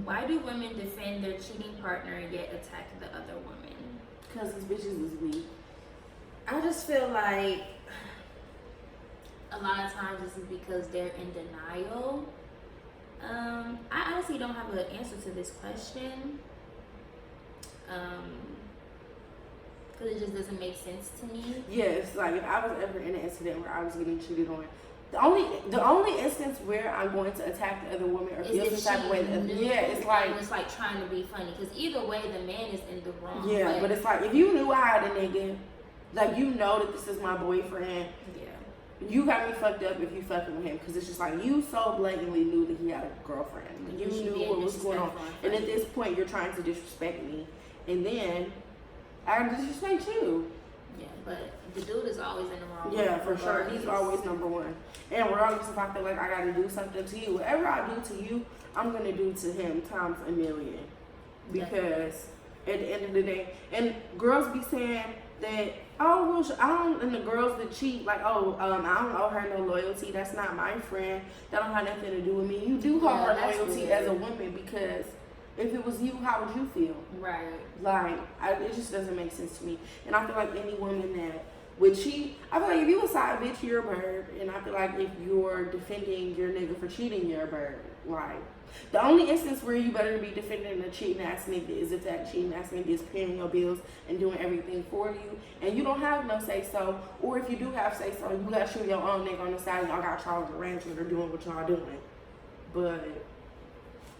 Why do women defend their cheating partner and yet attack the other woman? Because these bitches is weak. I just feel like a lot of times this is because they're in denial. I honestly don't have an answer to this question. Because it just doesn't make sense to me. Yes, like if I was ever in an incident where I was getting cheated on, the only instance where I'm going to attack the other woman or feel some type of way, it's like trying to be funny, because either way the man is in the wrong. Yeah, but it's like if you knew I had a nigga, like you know that this is my boyfriend. Yeah. You got me fucked up if you fucking with him, because it's just like you so blatantly knew that he had a girlfriend. You knew what was going on, and at this point you're trying to disrespect me, and then I disrespect you. Yeah, but the dude is always in the wrong. Yeah, for sure. He's always number one. And regardless if I feel like I gotta do something to you, whatever I do to you, I'm gonna do to him times a million. Because at the end of the day, and girls be saying that, oh, well, I don't, and the girls that cheat, like, oh, I don't owe her no loyalty. That's not my friend. That don't have nothing to do with me. You do owe her loyalty as a woman, because if it was you, how would you feel? Right. Like, it just doesn't make sense to me. And I feel like any woman that would cheat, I feel like if you a side bitch, you're a bird. And I feel like if you're defending your nigga for cheating, you're a bird. Like, the only instance where you better be defending a cheating ass nigga is if that cheating ass nigga is paying your bills and doing everything for you, and you don't have no say so. Or if you do have say so, you got you your own nigga on the side, and y'all got Charles arrangement or doing what y'all doing. But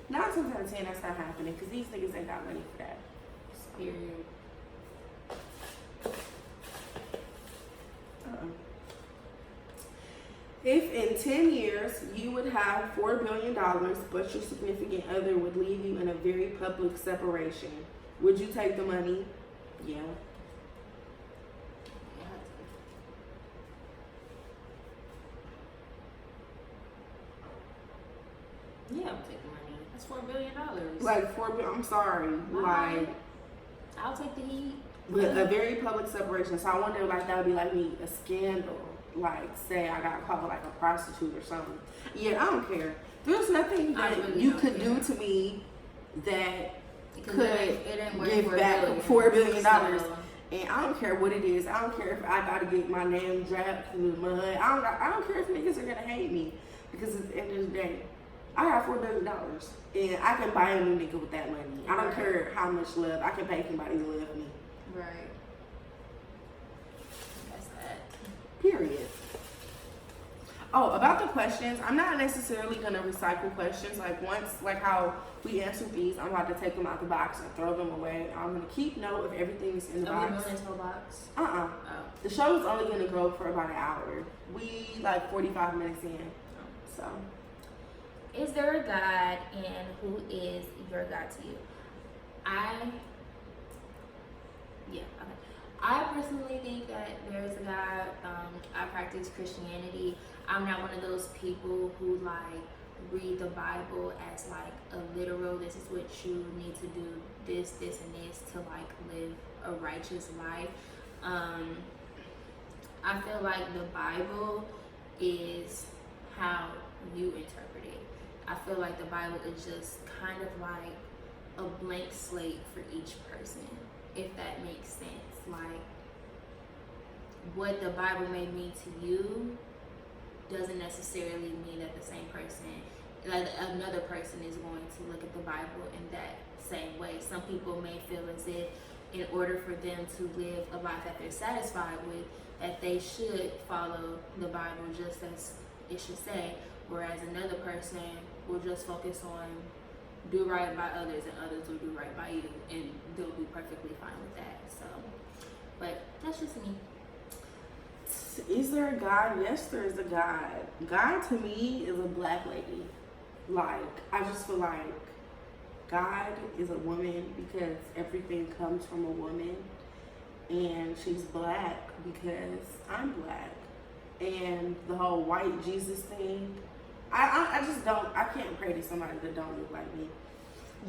9 times out of 10, that's not happening, because these niggas ain't got money for that. Period. If in 10 years you would have $4 billion, but your significant other would leave you in a very public separation, would you take the money? Yeah. Yeah, I'll take the money. That's $4 billion. Like $4 billion. I'm sorry. Like, I'll take the heat. But a very public separation. So I wonder, like, that would be like me, a scandal. Like, say I got caught like a prostitute or something. Yeah, I don't care. There's nothing that really you could do to me that could give back $4 billion. So. And I don't care what it is. I don't care if I gotta get my name dragged through the mud. I don't care if niggas are gonna hate me, because at the end of the day, I got $4 billion and I can buy a new nigga with that money. I don't care how much love. I can pay somebody to love me. Right. That's that. Period. Oh, about the questions, I'm not necessarily gonna recycle questions. Like once, like how we answered these, I'm about to take them out the box and throw them away. I'm gonna keep note of everything that's in the Are we box. doing this whole box? Oh. The show is only gonna go for about an hour. We like 45 minutes in, so. Is there a God, and who is your God to you? I personally think that there's a God. I practice Christianity. I'm not one of those people who like read the Bible as like a literal, this is what you need to do, this, and this to like live a righteous life. I feel like the Bible is how you interpret it. I feel like the Bible is just kind of like a blank slate for each person, if that makes sense. Like, what the Bible may mean to you doesn't necessarily mean that the same person, like another person, is going to look at the Bible in that same way. Some people may feel as if in order for them to live a life that they're satisfied with, that they should follow the Bible just as it should say, whereas another person will just focus on do right by others and others will do right by you, and they'll be perfectly fine with that. So, but that's just me. Is there a God? Yes, there is a God. God to me is a black lady. Like, I just feel like God is a woman because everything comes from a woman, and she's black because I'm black. And the whole white Jesus thing, I just don't, I can't pray to somebody that don't look like me.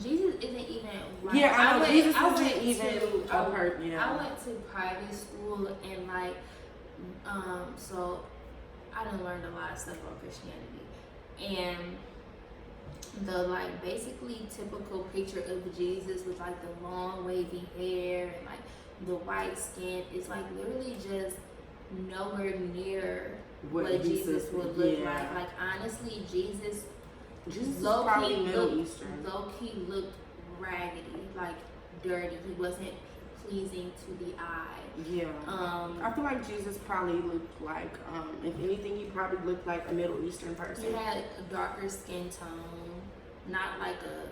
Jesus isn't even white. Yeah, I know. Jesus isn't went even a person. Yeah. I went to private school, and like, so I done learned a lot of stuff about Christianity, and the like basically typical picture of Jesus with like the long wavy hair and like the white skin is like literally just nowhere near what Jesus would look like. Like honestly, Jesus low key Middle Eastern. Low key looked raggedy, like dirty. He wasn't pleasing to the eye. Yeah. I feel like Jesus probably looked like, if anything, he probably looked like a Middle Eastern person. He had a darker skin tone, not like a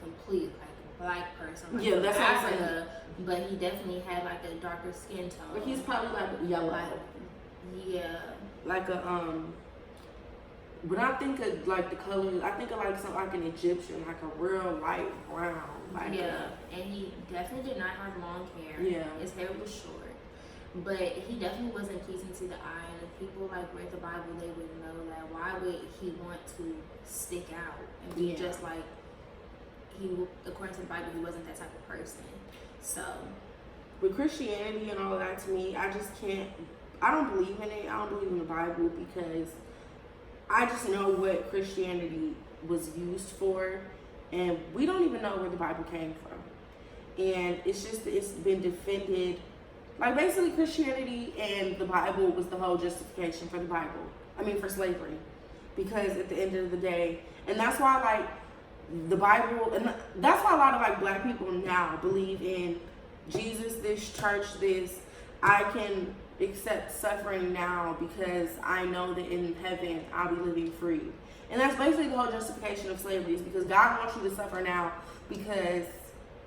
complete like black person. Like yeah, that's Africa, what I'm saying. but he definitely had like a darker skin tone. But he's probably like yellow. Yeah. Like a when I think of like the color, I think of like something like an Egyptian, like a real light brown. Like and he definitely did not have long hair. Yeah. His hair was short. But he definitely wasn't pleasing to the eye, and if people like read the Bible, they would know that why would he want to stick out and be just like according to the Bible, he wasn't that type of person. So with Christianity and all of that, to me, I just can't, I don't believe in it. I don't believe in the Bible because I just know what Christianity was used for, and we don't even know where the Bible came from. And it's been defended, like basically Christianity and the Bible was the whole justification for the Bible. I mean, for slavery. Because at the end of the day, and that's why like the Bible, and that's why a lot of like black people now believe in Jesus, this church, this, I can accept suffering now because I know that in heaven I'll be living free. And that's basically the whole justification of slavery, is because God wants you to suffer now because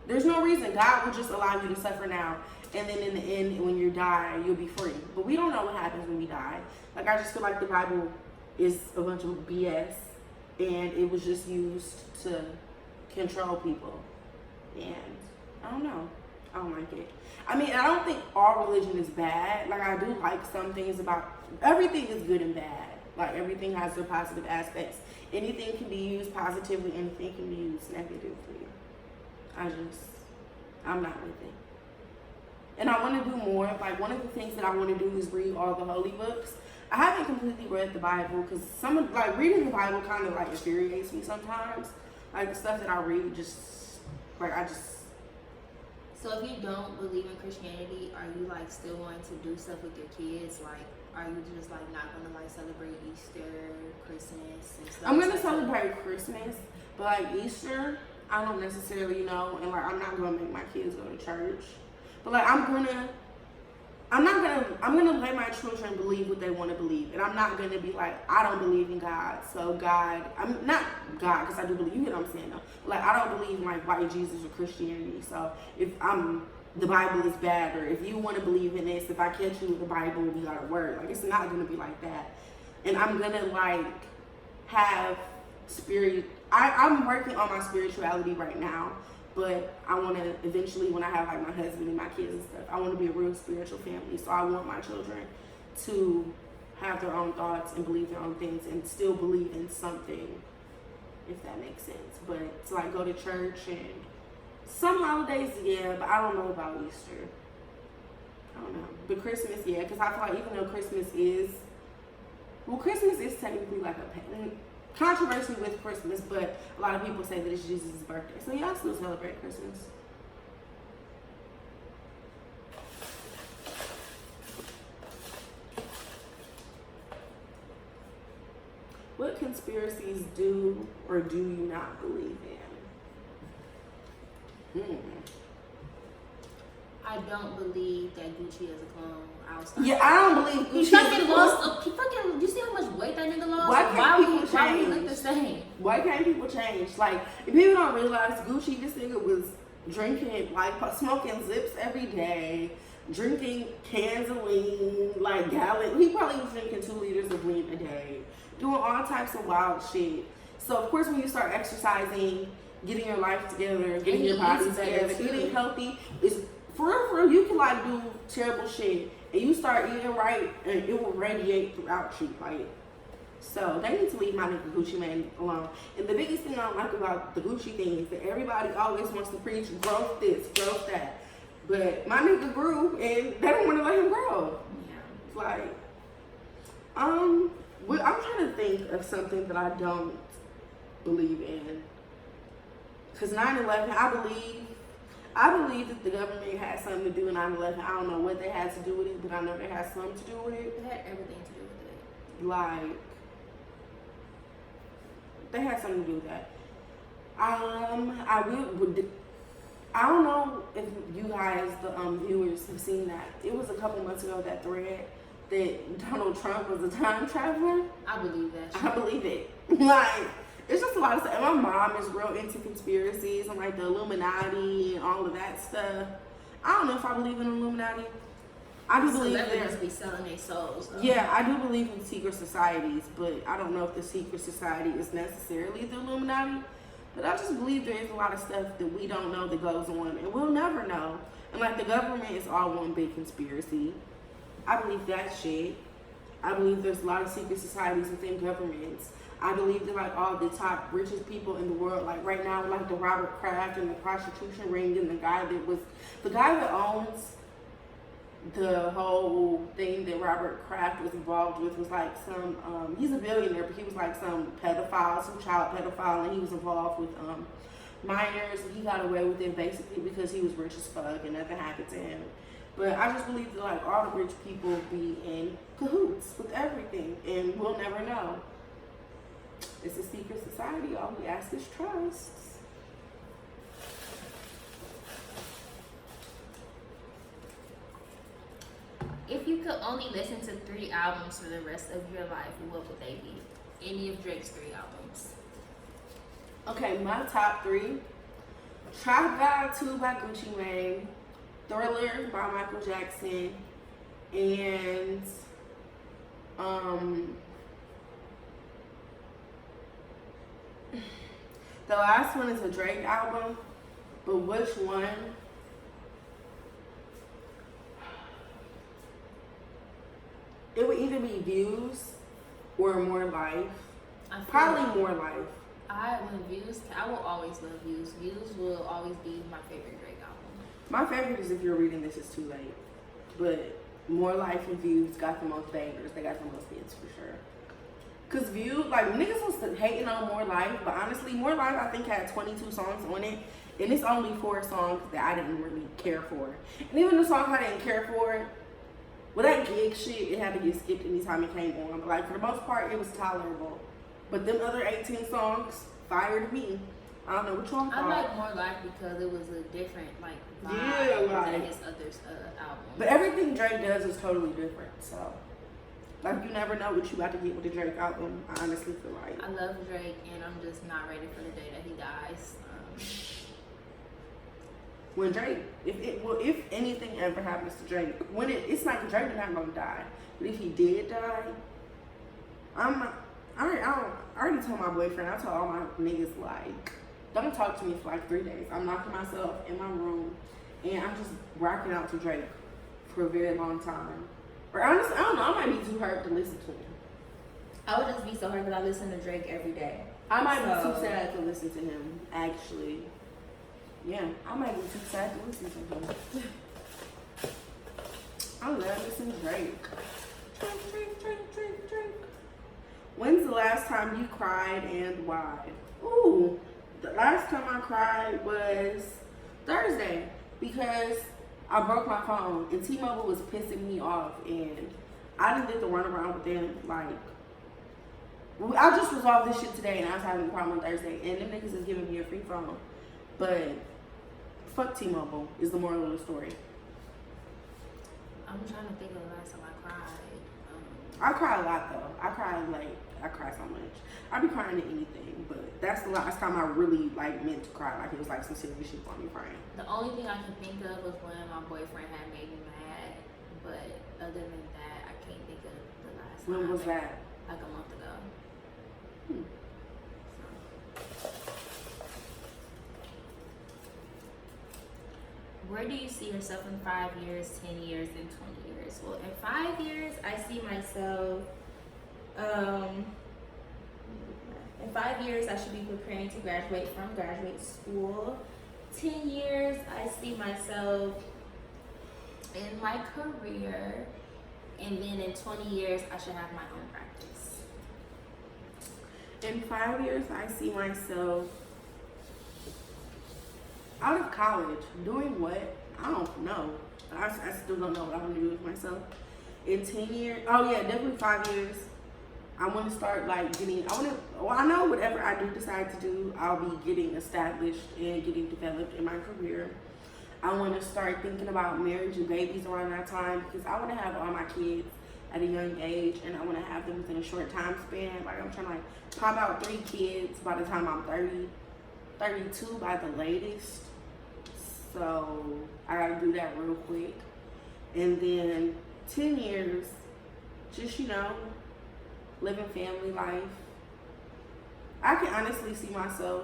there's no reason. God will just allow you to suffer now, and then in the end, when you die, you'll be free. But we don't know what happens when we die. Like, I just feel like the Bible is a bunch of BS, and it was just used to control people. And I don't know. I don't like it. I mean, I don't think all religion is bad. Like, I do like some things about, everything is good and bad. Like, everything has their positive aspects. Anything can be used positively, anything can be used negatively. I'm not with it. And I want to do more. Like, one of the things that I want to do is read all the holy books. I haven't completely read the Bible because reading the Bible kind of like infuriates me sometimes. Like, the stuff that I read just, So if you don't believe in Christianity, are you like still going to do stuff with your kids? Like, are you just like not going to like celebrate Easter, Christmas, and stuff? I'm going to celebrate Christmas, but like Easter, I don't necessarily know, and like I'm not going to make my kids go to church. But like I'm I'm gonna let my children believe what they want to believe, and I'm not gonna be like, I don't believe in God, so God, I'm not God, because I do believe, you know what I'm saying though. Like, I don't believe in like white Jesus or Christianity, so if the Bible is bad, or if you want to believe in this, if I catch you with the Bible, we gotta work. Like, it's not gonna be like that. And I'm gonna like have spirit. I'm working on my spirituality right now. But I want to eventually, when I have like my husband and my kids and stuff, I want to be a real spiritual family. So I want my children to have their own thoughts and believe their own things and still believe in something, if that makes sense. But to like go to church and some holidays, yeah, but I don't know about Easter. I don't know. But Christmas, yeah, because I feel like even though Christmas is technically like a controversy with Christmas, but a lot of people say that it's Jesus' birthday. So y'all still celebrate Christmas. What conspiracies do or do you not believe in? I don't believe that Gucci is a clone. I'll stop. Yeah, I don't believe Gucci. He fucking lost. You see how much weight that nigga lost? Why we look the same? Why can't people change? Like, if people don't realize Gucci, this nigga was drinking, like, smoking zips every day, drinking cans of lean, like gallon. He probably was drinking 2 liters of lean a day, doing all types of wild shit. So of course, when you start exercising, getting your life together, getting your body together, eating healthy, is for real, you can like do terrible shit and you start eating right and it will radiate throughout you. Like, so they need to leave my nigga Gucci Mane alone. And the biggest thing I don't like about the Gucci thing is that everybody always wants to preach growth this, growth that. But my nigga grew and they don't want to let him grow. Yeah. Like, I'm trying to think of something that I don't believe in. Cause 9/11, I believe that the government had something to do with 9/11. I don't know what they had to do with it, but I know they had something to do with it. They had everything to do with it. Like, they had something to do with that. I don't know if you guys, the viewers, have seen that. It was a couple months ago, that thread that Donald Trump was a time traveler. I believe that shit. I believe it. Like, it's just a lot of stuff. And my mom is real into conspiracies and like the Illuminati and all of that stuff. I don't know if I believe in Illuminati. I do believe that must be selling their souls, though. Yeah, I do believe in secret societies, but I don't know if the secret society is necessarily the Illuminati. But I just believe there is a lot of stuff that we don't know that goes on, and we'll never know. And like the government is all one big conspiracy. I believe that shit. I believe there's a lot of secret societies within governments. I believe that like all the top richest people in the world, like right now, like the Robert Kraft and the prostitution ring, and the guy that owns the whole thing that Robert Kraft was involved with was like some, he's a billionaire, but he was like some pedophile, some child pedophile, and he was involved with minors, and he got away with it basically because he was rich as fuck and nothing happened to him. But I just believe that like all the rich people be in cahoots with everything, and we'll never know. It's a secret society. All we ask is trust. If you could only listen to 3 albums for the rest of your life, what would they be? Any of Drake's 3 albums. Okay, my top 3. Trap God 2 by Gucci Mane, Thriller by Michael Jackson, and the last one is a Drake album, but which one? It would either be Views or More Life. Probably More Life. I will always love Views. Views will always be my favorite Drake album. My favorite is If You're Reading This, It's Too Late. But More Life and Views got the most bangers. They got the most hits for sure. Cause Views, like niggas was hating on More Life, but honestly, More Life I think had 22 songs on it, and it's only 4 songs that I didn't really care for. And even the songs I didn't care for, well, that gig shit, it had to get skipped anytime it came on. But like for the most part, it was tolerable. But them other 18 songs fired me. I don't know what y'all I thought. like More Life because it was a different like vibe Yeah, like- than his other album. But everything Drake does is totally different. So, like, you never know what you about to get with the Drake album. I honestly feel like. I love Drake, and I'm just not ready for the day that he dies. When Drake, if anything ever happens to Drake, it's like Drake is not gonna die. But if he did die, I already told my boyfriend. I told all my niggas like, don't talk to me for like 3 days. I'm locking myself in my room, and I'm just rocking out to Drake for a very long time. Or honestly, I don't know. I might be too hurt to listen to him. I would just be so hurt because I listen to Drake every day. I might be So- too sad to listen to him. Actually, yeah, I might be too sad to listen to him. I love listening to Drake. Drake. When's the last time you cried and why? Ooh, the last time I cried was Thursday because I broke my phone and T-Mobile was pissing me off and I didn't get to run around with them like. I just resolved this shit today and I was having a problem on Thursday and them niggas is giving me a free phone. But fuck T-Mobile is the moral of the story. I'm trying to think of the last time I cried. I cry a lot though. I cry so much. I be crying to anything, but that's the last time I really like meant to cry. Like it was like some serious shit for me crying. The only thing I can think of was when my boyfriend had made me mad, but other than that, I can't think of the last time. When was that? Like a month ago. Where do you see yourself in 5 years, 10 years, and 20 years? Well, in 5 years, I see myself. In 5 years, I should be preparing to graduate from graduate school. 10 years, I see myself in my career, and then in 20 years, I should have my own practice. In 5 years, I see myself out of college. Doing what? I don't know. I still don't know what I want to do with myself. In 10 years, oh yeah, definitely 5 years. I want to start like I know whatever I do decide to do, I'll be getting established and getting developed in my career. I want to start thinking about marriage and babies around that time because I want to have all my kids at a young age and I want to have them within a short time span. Like I'm trying to like pop out 3 kids by the time I'm 30, 32 by the latest. So I gotta do that real quick. And then 10 years, just, living family life. I can honestly see myself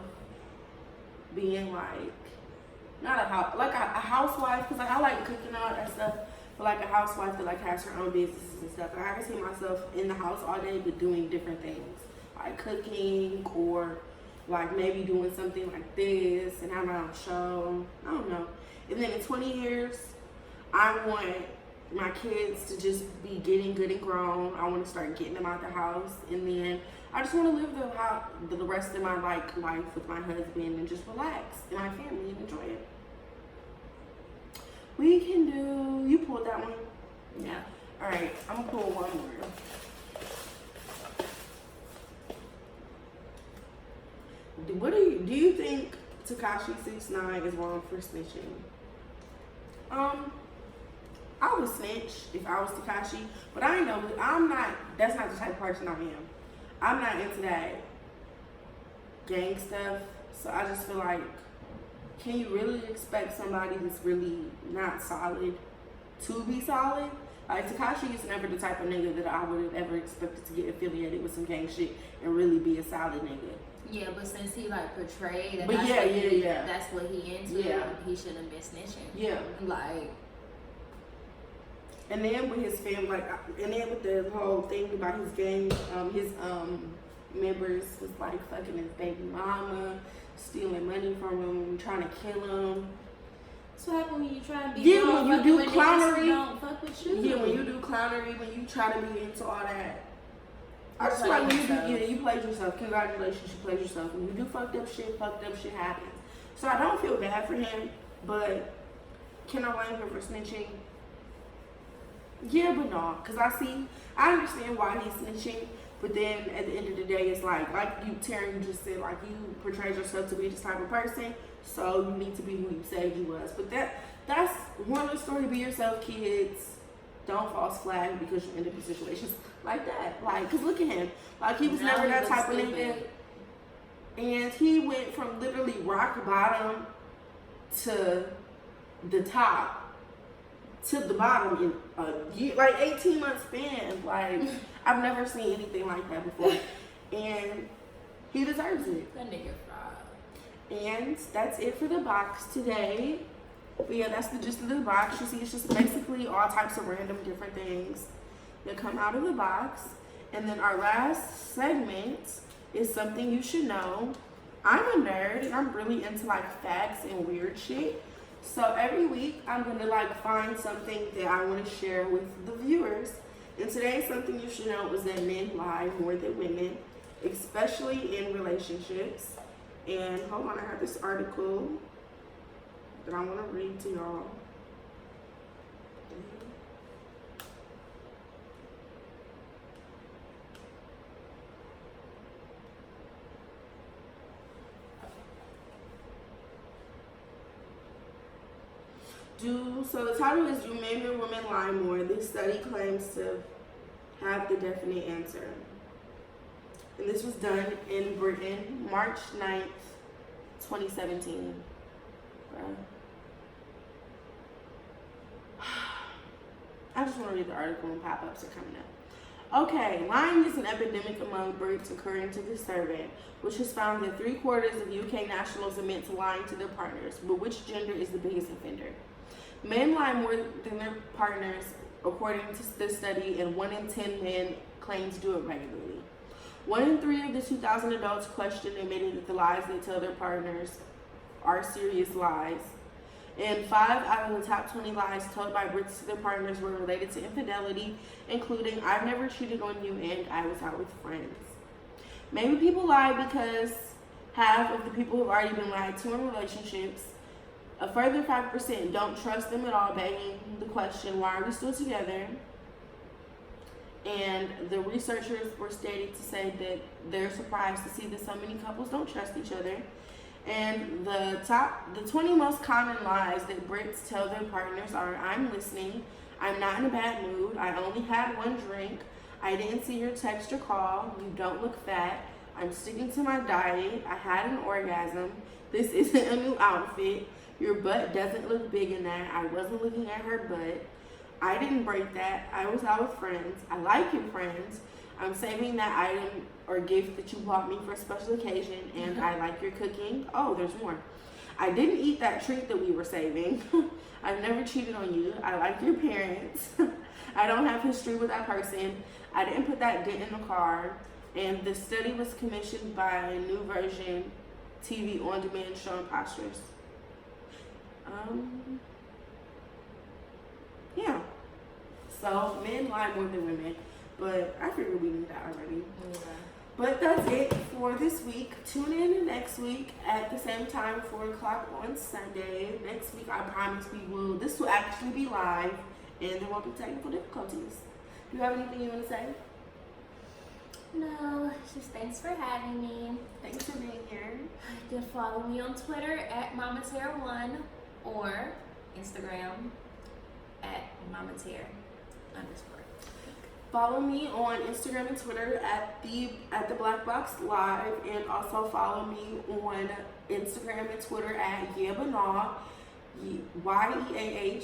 being like, not a housewife, because like I like cooking and all that stuff, but like a housewife that like has her own businesses and stuff. Like I can see myself in the house all day but doing different things, like cooking or like maybe doing something like this and have my own show. I don't know. And then in 20 years, I want my kids to just be getting good and grown. I want to start getting them out the house, and then I just want to live the rest of my life with my husband and just relax and my family and enjoy it. We can do. You pulled that one. Yeah. All right, I'm gonna pull one more. Do you think Tekashi 6ix9ine is wrong for snitching? I would snitch if I was Tekashi, but I know that's not the type of person I am. I'm not into that gang stuff, so I just feel like, can you really expect somebody that's really not solid to be solid? Like Tekashi is never the type of nigga that I would have ever expected to get affiliated with some gang shit and really be a solid nigga. Yeah, but since he like portrayed, But yeah. that's what he into. Yeah. He shouldn't have been snitching. Yeah. Like, and then with his family, and then with the whole thing about his gang, his members was like fucking his baby mama, stealing money from him, trying to kill him. So what happens when you try and be Yeah, when you do clownery. don't fuck with you. Yeah, when you do clownery, when you try to be into all that. I just feel played like when yourself. you played yourself. Congratulations, you played yourself. When you do fucked up shit happens. So I don't feel bad for him, but can I blame him for snitching? Yeah, but no, because I understand why he's snitching, But then at the end of the day, it's like you, Taryn, you just said, like, you portrayed yourself to be this type of person, so you need to be who you said you was. But that's one of the story. Be yourself, kids. Don't false flag because you end up in situations like that. Like, cause look at him. Like, he was Now never he that looks type of nigga. stupid. And he went from literally rock bottom to the top to the bottom in a year, like 18 months span. Like, I've never seen anything like that before. And he deserves it. That nigga fraud. And that's it for the box today. But yeah, that's the gist of the box. You see, it's just basically all types of random different things that come out of the box. And then our last segment is something you should know. I'm a nerd and I'm really into like facts and weird shit. So every week I'm gonna like find something that I want to share with the viewers. And today something you should know is that men lie more than women, especially in relationships. And hold on, I have this article that I want to read to y'all. So the title is Do Men or Women Lie More? This study claims to have the definite answer. And this was done in Britain, March 9th, 2017. I just want to read the article and pop-ups are coming up. Okay, lying is an epidemic among Brits according to this survey, which has found that 3/4 of UK nationals admit to lying to their partners, but which gender is the biggest offender? Men lie more than their partners, according to this study, and 1 in 10 men claim to do it regularly. 1 in 3 of the 2,000 adults questioned admitted that the lies they tell their partners are serious lies. And 5 out of the top 20 lies told by Brits to their partners were related to infidelity, including I've never cheated on you and I was out with friends. Maybe people lie because half of the people who've already been lied to in relationships. A further 5% don't trust them at all, begging the question, why are we still together? And the researchers were stated to say that they're surprised to see that so many couples don't trust each other. And the 20 most common lies that Brits tell their partners are, I'm listening, I'm not in a bad mood, I only had 1 drink, I didn't see your text or call, you don't look fat, I'm sticking to my diet, I had an orgasm, this isn't a new outfit, your butt doesn't look big in that, I wasn't looking at her butt, I didn't break that, I was out with friends, I like your friends, I'm saving that item or gift that you bought me for a special occasion, and I like your cooking. Oh, there's more. I didn't eat that treat that we were saving. I've never cheated on you. I like your parents. I don't have history with that person. I didn't put that dent in the car. And the study was commissioned by New Version TV on-demand show imposters. Yeah. So men lie more than women. But I figured we knew that already. Yeah. But that's it for this week. Tune in next week at the same time, 4 o'clock on Sunday. Next week, I promise this will actually be live and there won't be technical difficulties. Do you have anything you want to say? No, just thanks for having me. Thanks for being here. You can follow me on Twitter at MamaTair1 or Instagram at MamaTair_. Follow me on Instagram and Twitter at the Black Box Live, and also follow me on Instagram and Twitter at Yeahbanaw, YeahButnaw.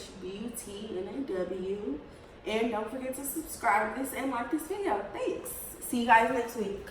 And don't forget to subscribe to this and like this video. Thanks. See you guys next week.